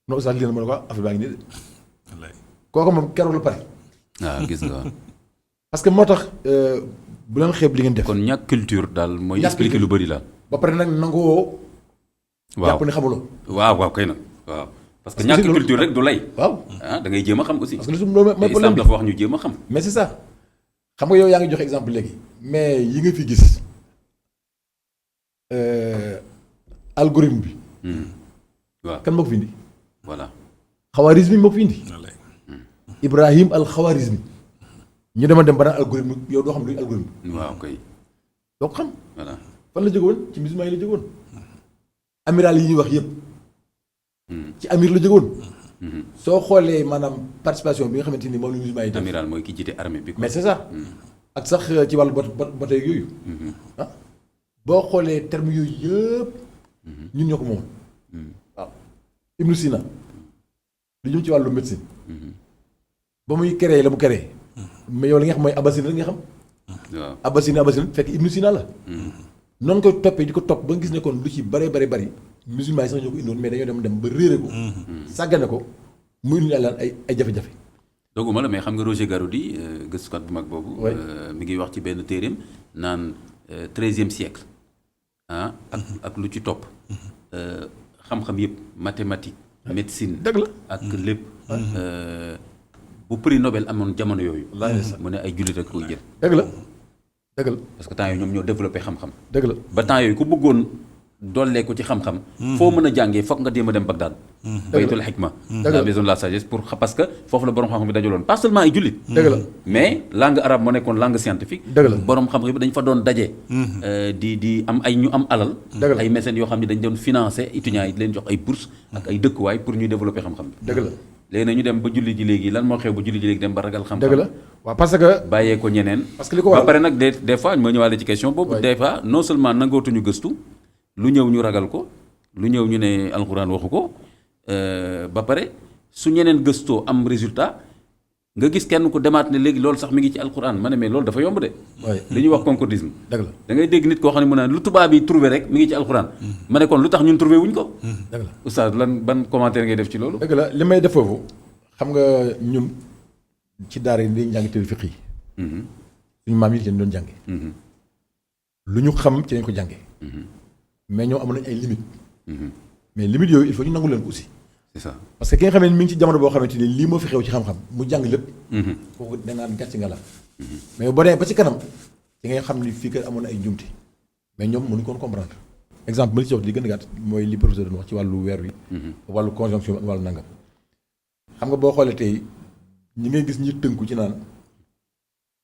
non sax lii na ma ne ko affaire baa ngi nii de. kooku moom keroog la pare. waaw gis nga. parce que moo tax bu leen xeeb li ngeen def. kon ñàkk culture daal mooy expliquer lu bëri la. ba pare nag nangoo. waaw jàpp ne xamuloo. waaw kay nag waaw. parce que ñàkk culture rek du lay. waaw da ngay jéem a xam aussi. parce que loolu mooy islam dafa wax ñu jéem a xam. mais c'est ça xam nga yow yaa ngi joxe exemple léegi mais yi nga fi gis algorithme bi. waaw kan moo ko fi indi. voilà. xawaarisme moo ko fi indi. Ibrahim al xawaarisme ñu dem ba naan algorithme yow doo xam luy algorithme. waaw kay. doo ko xam. voilà fan la jóge woon ci musulman yi la jóge woon. amiral yi ñuy wax yëpp. ci amir la jóge woon. soo xoolee maanaam participation bi nga xamante ni moom la musulman yi def. amiral mooy ki jiite armée bi. mais c'est ça. ak sax ci wàllu bataille yooyu. ah boo xoolee termes yooyu yëpp. ñun ñoo ko moomoon. waaw Ibn Sina lu jëm ci wàllu médecine. ba muy créé la mu créé mais yow li nga xam mooy Abassine rek nga xam. waaw Abassine fekk Ibn Sina la. noonu koy toppee di ko topp ba nga gis ne kon lu ci bari musulman yi sax ñoo ko indoon mais dañoo dem ba réere ko. sàggane ko mu indi lan ay jafe-jafe. dooguma la mais xam nga Roger Garoudi gëstukat bu mag boobu. mi ngi wax ci benn téereem naan 13e siècle ak lu ci topp. xam-xam yëpp mathématique médecine. dëgg la ak lépp. bu prix Nobel amoon jamono yooyu. mu ne ay jullit rek koy jël. dëgg la. parce que temps yooyu ñoom ñoo développé xam-xam. dëgg la ba temps yooyu ku bëggoon dollee ko ci xam-xam. foo mën a jàngee foog nga déem a dem Bagdad. baytul hikma la maison de la sagesse pour parce que foofu la borom xam-xam bi dajaloon pas seulement ay jullit. dëgg la mais langue arabe moo nekkoon langue scientifique. dëgg la borom xam-xam bi dañ fa doon daje. di am ay ñu am alal. dëgg la ay mécènes yoo xam ne dañ doon financer étudiants yi di leen jox ay bourses ak ay dëkkuwaay pour ñuy développer xam-xam bi. dëgg la léegi nag ñu dem ba julli ji léegi lan moo xew ba julli ji léegi dem ba ragal xam-xam. dëgg la waaw parce que. bàyyee ko ñeneen. parce que li ko waral ba pare nag des fois ma ñëwaale ci question boobu. des fois non seulement nangootuñu gëstu lu ñëw ñu ragal ko lu ñëw ñu ne alxuraan waxu ko ba pare su ñeneen gëstoo am résultat nga gis kenn ku demaat ne léegi loolu sax mi ngi ci alxuraan ma ne mais loolu dafa yomb de. li ñuy wax concordisme. dëgg la da ngay dégg nit koo xam ne mu naan lu tubaab yi trouvé rek mi ngi ci alxuraan. ma ne kon lu tax ñun trouvé wuñ ko. dëgg la oustaz ban commentaire ngay def ci loolu. dëgg la li may def foofu xam nga ñun ci daara yi dañuy jàng téere fiqh yi. suñu maam yi ci doon jànge lu ñu xam ci lañ ko jàngee. mais ñoom amoon nañ ay limites. mais limites yooyu il faut ñu nangu leen ko aussi. c'est ça parce que ki nga xam ne mi ngi ci jamono boo xamante ni lii moo fi xew ci xam-xam mu jàng lépp. kooku da naan gàcce nga la. mais boo demee ba ci kanam ci ngay xam ni fii kat amoon na ay njumte mais ñoom mënuñu ko comprendre. exemple bi ma ci jox di gën a gàtt mooy li professeur doon wax ci wàllu weer wi. wàllu conjonction ak wàllu nangam. xam nga boo xoolee tey ñi ngay gis ñi tënku ci naan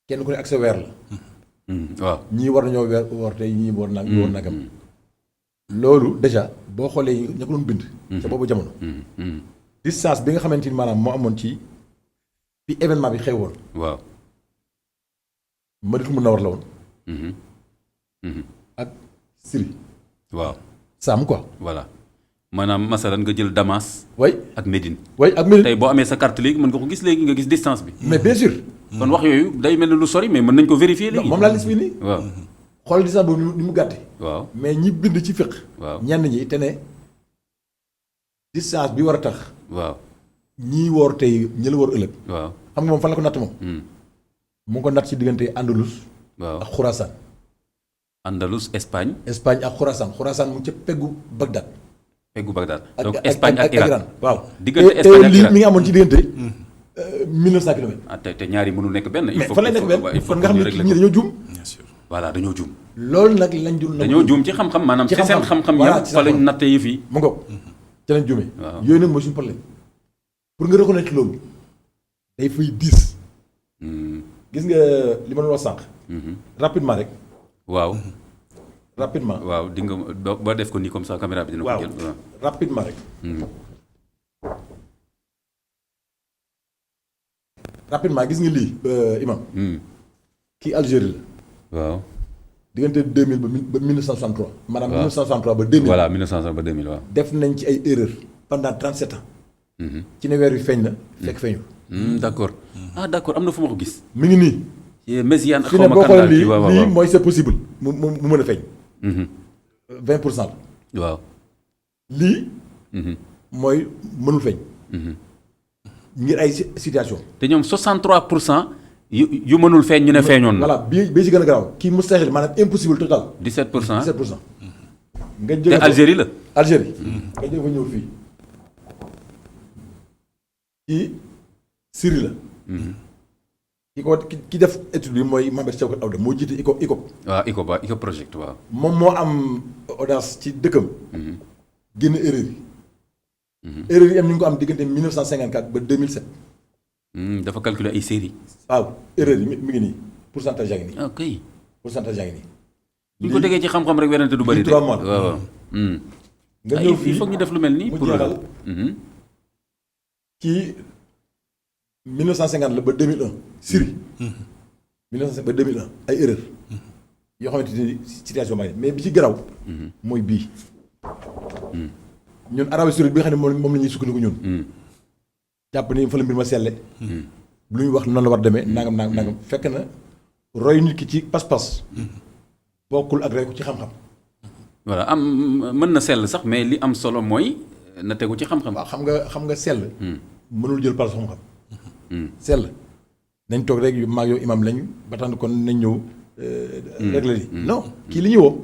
kenn ku ne ak sa weer la. waaw ñii war nañoo woor tey ñii war nangam. loolu déjà boo xoolee ña ko doon bind. ca boobu jamono. distance bi nga xamante ni maanaam moo amoon ci fi événement bi xew woon. waaw. Madinatul Munawwara la woon. ak Syrie. waaw Saam quoi. voilà maanaam masalan nga jël Damas. way ak Médine. way ak Médine tey boo amee sa carte léegi mën nga ko gis léegi nga gis distance bi. mais bien sûr. kon wax yooyu day mel ne lu sori mais mën nañ ko vérifier léegi. moom laa lis bi nii. waaw xool distance boobu ni mu gàtte. waaw mais ñi bind ci fiq. waaw ñenn ñi te ne distance bi war a tax. waaw ñii woor tey ñi la woor ëllëg. waaw xam nga moom fan la ko natt moom. mu ngi ko natt ci diggante Andalus. waaw ak Xurasaan. Andalus Espagne. Espagne ak Xurasaan Xurasaan mu ca peggu Bagdad. peggu Bagdad donc Espagne ak Iran waaw. diggante Espagne ak lii Iran mi ngi amoon ci diggante 1900 kilomètres. ah te ñaari mënul nekk benn. mais fan lay nekk benn kon nga xam ne ñii dañoo juum. bien sûr voilà dañoo juum. loolu nag lañ dul. dañoo juum ci xam-xam maanaam ci seen xam-xam yam fa lañ natte yëf yi. mu ngoog ci lañ juumee. waaw yooyu nag mooy suñu problème pour nga reconnaître loolu day fay diis. gis nga li ma doon wax sànq. rapidement rek. waaw. rapidement waaw di nga ba def ko nii comme ça caméra bi dina ko jël. waaw rapidement rek. rapidement gis nga lii Imam. kii Algérie la. waaw. diggante 2000 ba 1963. maanaam 1963 ba 2000. voilà 1963 ba 2000 waaw. def nañ ci ay erreurs pendant 37 ans. ci ne weer wi feeñ na fekk feeñul. d'accord ah d'accord am na fu ma ko gis. mi ngi nii. Méziane ak fi xaw ne ma boo kan xoolee daal lii lii mooy c'est possible mu mën a feeñ. 20% la. waaw. lii. mooy mënul feeñ. ngir ay situation. te ñoom 63% yu mënul feeñ ñu ne feeñoon na. voilà bii ci gën a garaaw kii mustahil maanaam impossible total. 17%. 17%. nga te jóge Algérie la. Algérie. nga jóge fa ñëw fii. kii Syrie la. ki def étude bi mooy Mohamed Chawkat Awda moo jiite ICOP. waaw ICOP project waaw. moom moo am audace ci dëkkam. génn erreur yi. erreur yi am ni nga ko am diggante 1954 ba 2007. dafa calculer ay série. waaw erreur yi mi ngi nii pourcentage yaa ngi nii. ok pourcentage yaa ngi nii. bu ñu ko déggee ci xam-xam rek werante du bëri de. 3 mois waaw. nga ñëw fii il faut ñu def lu mel nii. mu pour jeexal kii 1950 la ba 2001 Syrie. 1950 ba 2001 ay erreur yoo xamante ni situation baa ngi mais bi ci garaw mooy bii. ñun Arabie Saoudite bi nga xam ne moom la ñuy sukkandiku ñun. jàpp ni fa la mbir ma selle. lu ñu wax noonu la war demee nangam fekk na roy nit ki ci pas-pas bokkul ak roy ko ci xam-xam. voilà am mën na sell sax mais li am solo mooy na tegu ci xam-xam. waaw xam nga sell. mënul jël place xam-xam. sell nañ toog rek maag yow imam lañu ba tax kon nañ ñëw. régler li non kii li ñuy woo.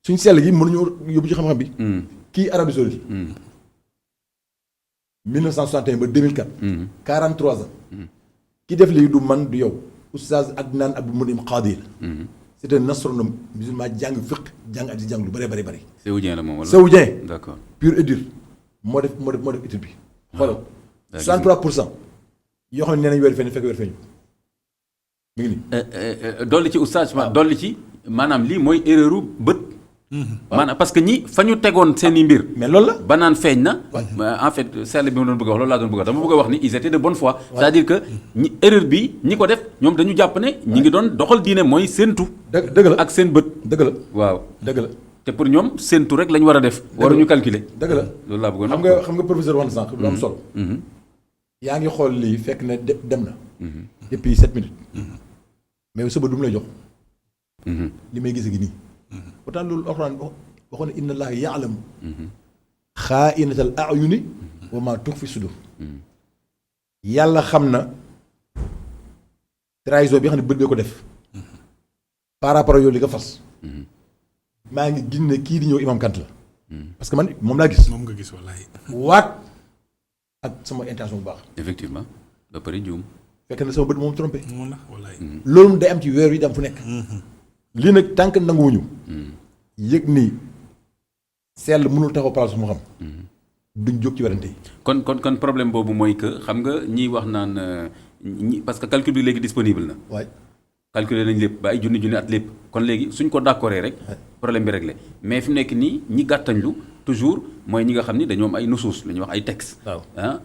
suñ sell gi mënuñu yóbbu ci xam-xam bi. kii Arabie Saoudite. 1961 ba 2004. 43 ans. ki def lii du man du yow oustaz Adnan Abdou Mounim Qadir. c'est un astronome musulman jàng fiqh jàng at jàng lu bari. saoudien la moom wala. saoudien. d'accord pur et dur moo def étude bi. xoolal 63% yoo xam ne nee nañu weer feeñ fekk weer feeñu mi ngi nii. dolli ci oustaz dolli ci maanaam lii mooy erreuru bët. maanaam parce que ñi fa ñu tegoon seen i mbir. mais loolu la ba naan feeñ na. en fait sell bi ma doon bëgg a wax loolu laa doon bëgg a dama bëgg a wax ni ils étaient de bonne foi. c'est-à-dire que ñi erreur bi ñi ko def ñoom dañu jàpp ne ñi ngi doon doxal diine mooy séentu. dëgg la ak seen bët. dëgg la waaw dëgg la. te pour ñoom séentu rek lañ war a def. waruñu calculer. dëgg la loolu laa bëggoon xam nga professeur wax na sànq lu am solo. yaa ngi xool lii fekk ne dem na. depuis 7 minutes. mais sa bët du mu lay jox. li may gis gi nii. pourtant loolu alxuraan waxoon ne inna allaha yaalamu xaainatal ayuni wa maa tuxfi sudur. yàlla xam na trahison bi xam ne bët bee ko def. par rapport ak yow li nga fas. maa ngi gis ne kii di ñëw imam Kant la. parce que man moom laa gis. moom nga gis wallaay. waat ak sama intention bu baax. effectivement ba pare juum. fekk na sama bët moom trompé. mun na wallaay. loolu day am ci weer wi dem fu nekk. lii nag tànk nanguwuñu. yëg ni sell mënul taxaw place mu xam. duñ jóg ci werante yi. kon problème boobu mooy que xam nga ñiy wax naan parce que calcul bi léegi disponible na. waay calculer nañ lépp ba ay junni at lépp kon léegi suñ ko d'accordé rek. problème bi réglé mais fi mu nekk nii ñi gàttañlu toujours mooy ñi nga xam ni dañoo am ay nusuus la ñuy wax ay texte. waaw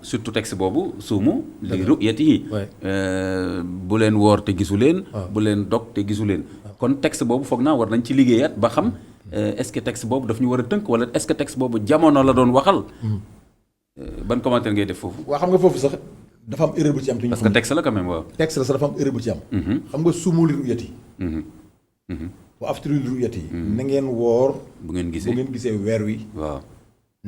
surtout texte boobu suumu. li ru'yatihi bu leen woor te gisu leen. bu leen dog te gisu leen. kon texte boobu foog naa war nañ ci liggéeyaat ba xam. est-ce que texte boobu daf ñu war a tënk wala est-ce que texte boobu jamono la doon waxal. ban commentaire ngay def foofu. waa xam nga foofu sax dafa am erreur bu ci am. parce que texte la quand même waaw. texte la sax dafa am erreur bu ci am. xam nga suumu li ru'yati. wa aftiru li ru'yati. na ngeen woor. bu ngeen gisee weer wi. waaw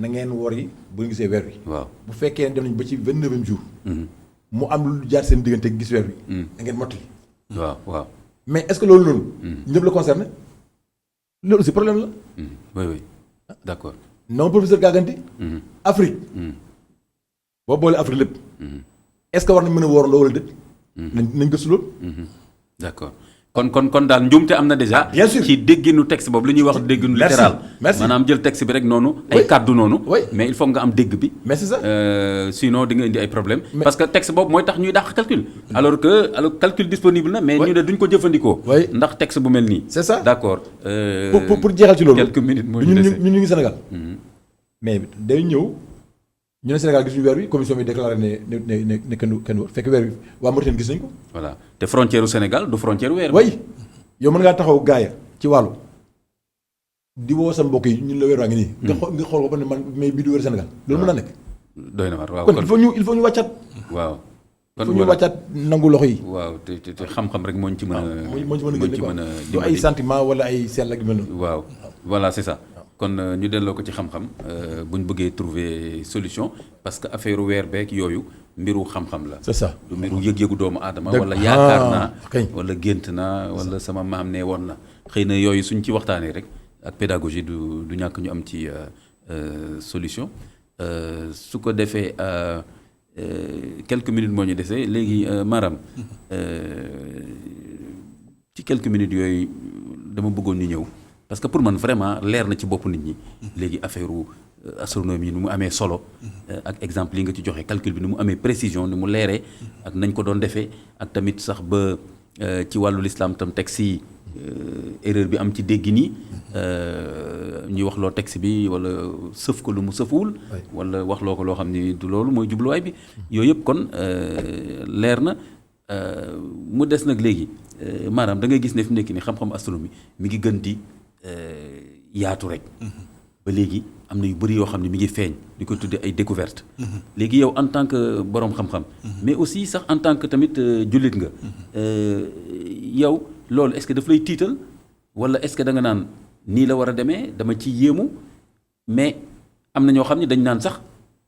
na ngeen woor yi bu ngeen gisee weer wi. waaw bu fekkee ne dem nañ ba ci 29e jour. mu am lu jaar seen diggante gis weer wi. na ngeen mottali. waaw. mais est-ce que loolu noonu. ñëpp la concerné. loolu aussi problème la. oui d'accord. non professeur Gaganti. Afrique. boo boolee Afrique lépp. est-ce que war nañ mën a woorandoo wala déet. nañ gëstu loolu. d'accord kon daal njuumte am na déjà. bien sûr ci dégginu texte boobu li ñuy wax dégginu littéral. merci maanaam jël texte bi rek noonu. ay kàddu noonu. oui mais il faut nga am dégg bi. mais c'est ça. sinon di nga indi ay problème parce que texte boobu mooy tax ñuy dàq calcul. alors calcul disponible na mais ñu ne duñ ko jëfandikoo. ndax texte bu mel nii. c'est ça d'accord. pour jeexal ci loolu. quelques minutes moo ñu dese ñu ngi Sénégal. mais day ñëw ñu ne Sénégal gisuñu weer wi commission bi déclaré ne kenn fekk weer wi waa Mauritanie gis nañ ko. voilà te frontière u Sénégal du frontière weer. way yow mën ngaa taxaw gaaya ci wàllu di woo sa mbokk yi ñun la weer waa ngi nii. nga xool ko ba ne man mais bii du weer Sénégal. loolu mën na nekk. doy na waar waaw kon il faut ñu wàccaat. waaw kon il faut ñu wàccaat nangu loxo yi. waaw te xam-xam rek moo ñu ci mën a. moo ci mën a du ay sentiment wala ay sell ak yu mel noonu. waaw voilà c'est ça. kon ñu delloo ko ci xam-xam bu ñu bëggee trouver solution parce que affaire weer beeg yooyu mbiru xam-xam la. c'est ça du mbiru yëg-yëgu doomu aadama. wala yaakaar naa wala gént naa wala sama maam ne woon na xëy na yooyu suñ ci waxtaanee rek ak pédagogie du ñàkk ñu am ci solution su ko defee quelques minutes moo ñu desee léegi Maram ci quelques minutes yooyu dama bëggoon ñu ñëw. parce que pour man vraiment leer na ci bopp nit ñi léegi affaire astronomie yi ni mu amee solo ak exemple yi nga ci joxe calcul bi ni mu amee précision ni mu leeree ak nañ ko doon defee ak tamit sax ba ci wàllu l'islam tam texte yi erreur bi am ci dégg nii ñuy wax loo texte bi wala sëf ko lu mu sëfuwul wala wax loo ko loo xam ni du loolu mooy jubluwaay bi yooyu yëpp kon leer na mu des nag léegi maanaam da ngay gis ne fi mu nekk ni xam-xam astronomie mi ngi gën di yaatu rek ba léegi am na yu bëri yoo xam ne mi ngi feeñ di ko tuddee ay découverte léegi yow en tant que borom xam-xam mais aussi sax en tant que tamit jullit nga yow loolu est-ce que daf lay tiital wala est-ce que da nga naan nii la war a demee dama ci yéemu mais am na ñoo xam ne dañ naan sax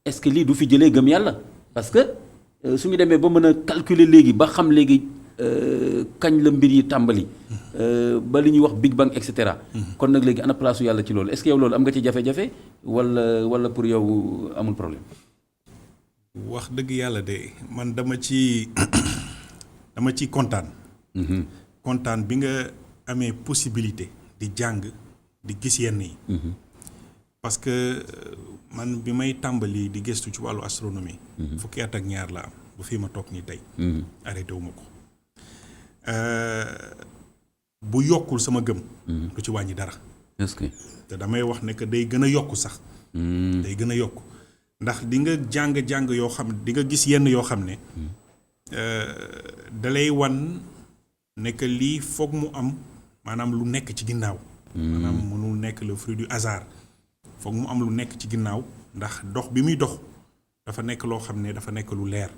est-ce que lii du fi jëlee gëm yàlla parce que su ñu demee ba mën a calculer léegi ba xam léegi kañ la mbir yi tàmbali ba li ñuy wax Big Bang et cetera kon nag léegi ana place yàlla ci loolu est-ce que yow loolu am nga ci jafe-jafe wala pour yow amul problème. wax dëgg yàlla de man dama ci kontaan. kontaan bi nga amee possibilité di jàng di gis yenn yi. parce que man bi may tàmbali di gëstu ci wàllu astronomie. fukki at ak ñaar la am bu fii ma toog nii tey. arrêté wu ma ko. bu yokkul sama gëm. du ci wàññi dara. est-ce que. te damay wax ne que day gën a yokku sax. day gën a yokku ndax di nga jàng yoo xam di nga gis yenn yoo xam ne. dalay wan ne que lii foog mu am maanaam lu nekk ci ginnaaw. maanaam mënul nekk le fruit du hasard. foog mu am lu nekk ci ginnaaw ndax dox bi muy dox dafa nekk loo xam ne dafa nekk lu leer.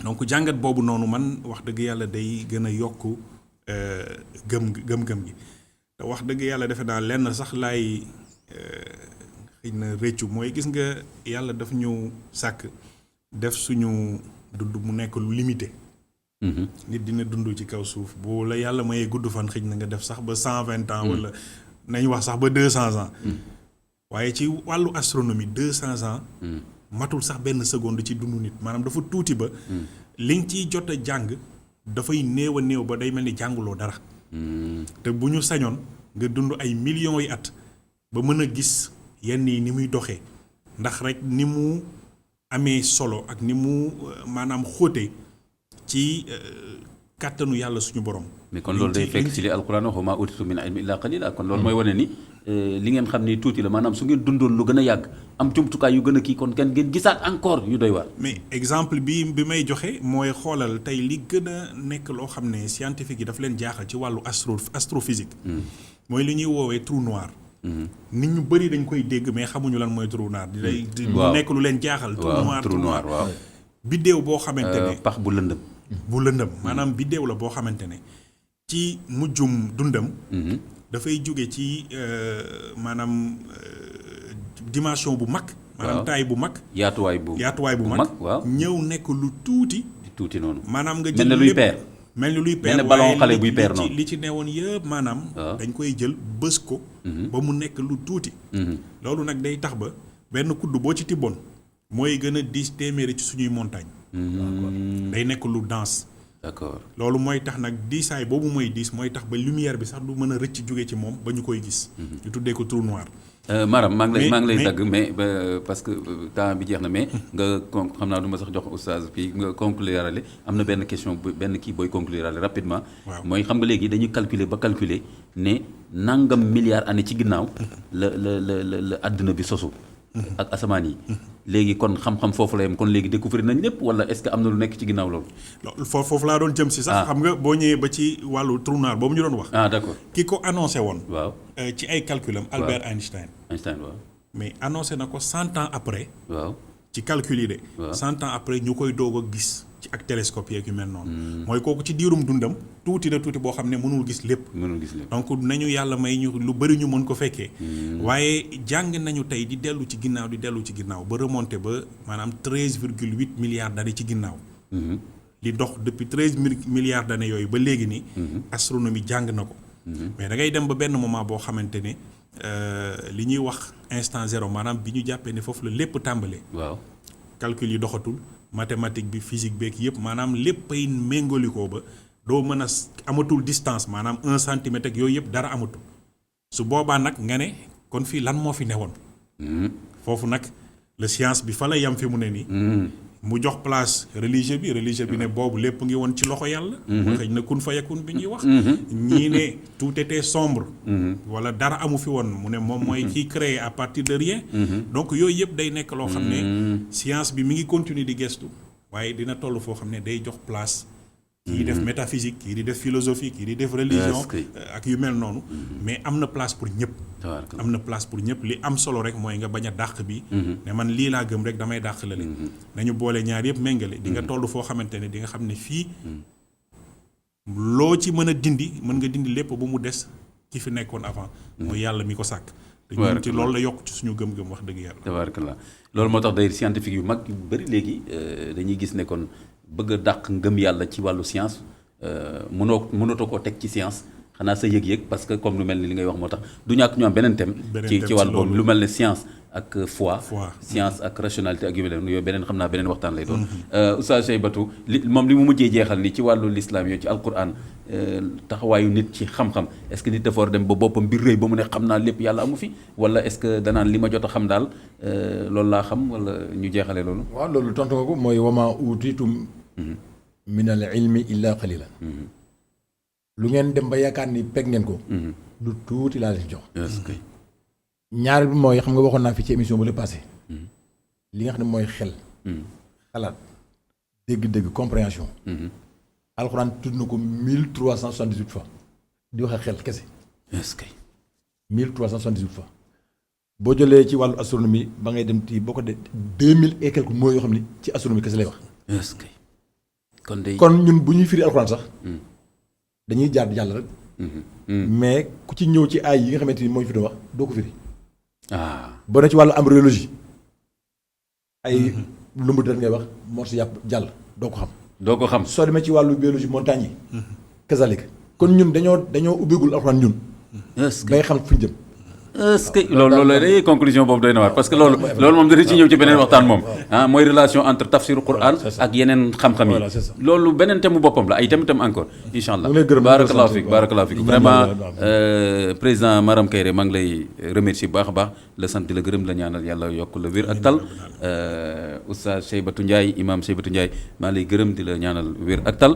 donc jàngat boobu noonu man wax dëgg yàlla day gën a yokk gëm-gëm gi te wax dëgg yàlla defe naa lenn sax laay xëy na réccu mooy gis nga yàlla daf ñu sàkk def suñu dund mu nekk lu limité. nit dina dund ci kaw suuf bu la yàlla mayee gudd fan xëy na nga def sax ba 120 ans. wala nañ wax sax ba 200 ans. waaye ci wàllu astronomie 200 ans. matul sax benn seconde ci dundu nit maanaam dafa tuuti ba. li nga ciy jot a jàng dafay néew a néew ba day mel ni jànguloo dara. te bu ñu sañoon nga dund ay millions yi at ba mën a gis yenn yi ni muy doxee ndax rek ni mu amee solo ak ni mu maanaam xóote ci kàttanu yàlla suñu borom. mais kon loolu day fekk ci li alquran wax wa maa utiitum min ilmin illaa qaliila kon loolu mooy wane ni li ngeen xam ni tuuti la maanaam su ngeen dundoon lu gën a yàgg am jumtukaay yu gën a kii kon ngeen gisaat encore yu doy waar. mais exemple bi may joxe mooy xoolal tey li gën a nekk loo xam ne scientifique yi daf leen jaaxal ci wàllu astrophysique. mooy li ñuy woowee trou noir. nit ñu bëri dañ koy dégg mais xamuñu lan mooy trou noir. di nekk lu leen jaaxal. trou noir waaw. biddéew boo xamante ne pax bu lëndëm. bu lëndëm maanaam biddéew la boo xamante ne ci mujjum dundam. dafay jóge ci maanaam dimension bu mag. maanaam taay bu mag. yaatuwaay bu mag waaw ñëw nekk lu tuuti. tuuti noonu maanaam nga jël mel ni luy peer. mel ni luy peer mel ni ballon xale buy peer noonu li ci newoon yëpp maanaam. dañ koy jël bës ko. ba mu nekk lu tuuti. loolu nag day tax ba benn kudd boo ci tibboon mooy gën a diis téeméeri ci suñuy montagne. day nekk lu dense. d'accord loolu mooy tax nag diisaay boobu mooy diis mooy tax ba lumière bi sax du mën a rëcc jóge ci moom ba ñu koy gis. ñu tuddee ko trou noir. Maram maa ngi lay dagg mais parce que temps bi jeex na mais nga xam naa du ma sax jox oustaz fii nga conclure am na benn question benn kii booy conclure rapidement. mooy xam nga léegi dañuy calculer ne nangam milliards année ci ginnaaw. la àdduna bi sosu. ak asamaan yi. léegi kon xam-xam foofu la yem kon léegi découvrir nañ lépp wala est-ce que am na lu nekk ci ginnaaw loolu. foofu laa doon jëm si sax. xam nga boo ñëwee ba ci wàllu trou noir boobu ñu doon wax. d'accord ki ko annoncé woon. waaw ci ay calculam. Albert Einstein. waaw. mais annoncé na ko 100 ans après. waaw ci calcul yi de. waaw 100 ans après ñu koy doog a gis ci ak télescope yeeg yu mel noonu. mooy kooku ci diirum dundam tuuti na tuuti boo xam ne mënul gis lépp. donc nañu yàlla may ñu lu bëri ñu mën ko fekkee. waaye jàng nañu tey di dellu ci ginnaaw ba remonté ba maanaam 13,8 milliards d'années ci ginnaaw. li dox depuis 13 milliards d'années yooyu ba léegi nii. astronomie jàng na ko. mais da ngay dem ba benn moment boo xamante ne li ñuy wax instant zéro maanaam bi ñu jàppee ne foofu la lépp tàmbalee. waaw calcul yi doxatul mathématique bi physique beeg yëpp maanaam léppay méngolikoo ba doo mën a amatul distance maanaam 1 centimètre ak yooyu yëpp dara amatul su boobaa nag nga ne kon fii lan moo fi newoon. foofu nag la science bi fa la yam fi mu ne nii. mu jox place religieux bi ne boobu lépp ngi woon ci loxo yàlla. xëy na kun fa yakun bi ñuy wax. ñii ne tout était sombre. wala dara amu fi woon mu ne moom mooy kiy créer à partir de rien. donc yooyu yëpp day nekk loo xam ne science bi mi ngi continuer di gestu waaye dina toll foo xam ne day jox place kii def métaphysique kii di def philosophie kii di def religion Est-ce que- ak yu mel noonu mais am na place pour ñëpp tabaarkalla. am na place pour ñëpp li am solo rek mooy nga bañ a dàq bi ne man lii laa gëm rek damay dàq la nañu boole ñaar yëpp méngale di nga toll foo xamante ne di nga xam ne fii loo ci mën a dindi mën nga dindi lépp ba mu des ki fi nekkoon avant muy yàlla mi ko sàkk te ñun ci loolu la yokk ci suñu gëm-gëm wax dëgg yàlla tabaarkalla loolu moo tax d'ailleurs scientifique yu mag yu bëri léegi dañuy gis ne kon bëgg a dàq ngëm yàlla ci wàllu science mënatoo koo teg ci science xanaa sa yëg-yëg parce que comme lu mel ni li ngay wax moo tax du ñàkk ñu am beneen thème ci thème wàllu ci boobu loolu. lu mel ne science ak foi Foi. science ak rationalité ak yu mel noonu yooyu beneen xam naa beneen waxtaan lay doon Oustaz Cheybatu li moom li mu mujjee jeexal ni ci wàllu l'islam yooyu ci alquran taxawaayu nit ci xam-xam est-ce que nit dafa war dem ba boppam mbir rëy ba mu ne xam naa lépp yàlla amu fi wala est-ce que danaan li ma jot a xam daal loolu laa xam wala ñu jeexalee loolu waaw loolu tontu nga ko mooy wama utitum min al ilmi illa qalilan lu ngeen dem ba yaakaar ni peg ngeen ko lu tuuti laa leen jox est-ce que ñaar bi mooy xam nga waxoon naa fi ci émission bu la passé li nga xam ne mooy xel xalaat dégg-dégg compréhension alxuraan tudd na ko 1378 fois di wax ak xel kese est-ce que 1378 fois boo jëlee ci wàllu astronomie ba ngay dem ti boo ko de 2000 et quelques mots yoo xam ni ci astronomie kese lay wax est-ce que kon day kon ñun bu ñuy firi alxuraan sax dañuy jaar di jàll rek mais ku ci ñëw ci ay yi nga xamante ni mooy fi doon wax doo ko firi ah boo ne ci wàllu embryologie ay lumbu deret ngay wax moo si yàpp jàll doo ko xam doo ko xam soo demee ci wàllu biologie montagne yi kazalik kon ñun dañoo ubbeegul alxuraan ñun est-ce que bay xam fu ñu jëm est-ce que loolu day conclusion boobu doy na waar parce que loolu moom dana ci ñëw ci beneen waxtaan moom ah mooy relation entre tafsiru Qur'an ak yeneen xam-xam yi Voilà, c'est ça. loolu beneen thème mu boppam la ay thème encore incha allah mu ngi lay gërëm barakallahu sant fik bu barakallahu fik baax. vraiment Ñaan président Maram Kairé maa ngi lay remercier bu baax a baax la sant la gërëm la ñaanal yàlla yokk la wér ak tal oustaz Cheybatu Ndiaye imam Cheybatu Ndiaye maa lay gërëm di la ñaanal wér ak tal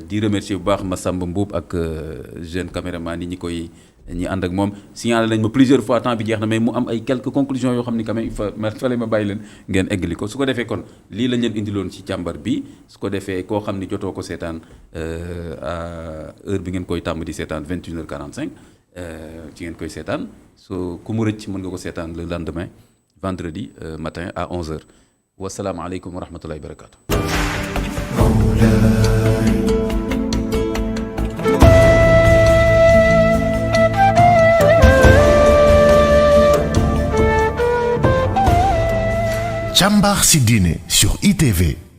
di remercier bu baax Massamba Mbuub ak jeune caméraman yi ñi ànd ak moom signalé nañ ma plusieurs fois temps bi jeex na mais mu am ay quelques conclusions yoo xam ni quand même fallait ma bàyyi leen ngeen eggali ko su ko defee kon lii lañ leen indiloon ci càmbar bi su ko defee koo xam ni jotoo ko seetaan à heure bi ngeen koy tàmm di seetaan 21h45 ci ngeen koy seetaan so ku mu rëcc mën nga ko seetaan le lendemain vendredi matin à 11h wasalaamaaleykum wa rahmatullahi wa barakatu Càmbar si diine sur ITV.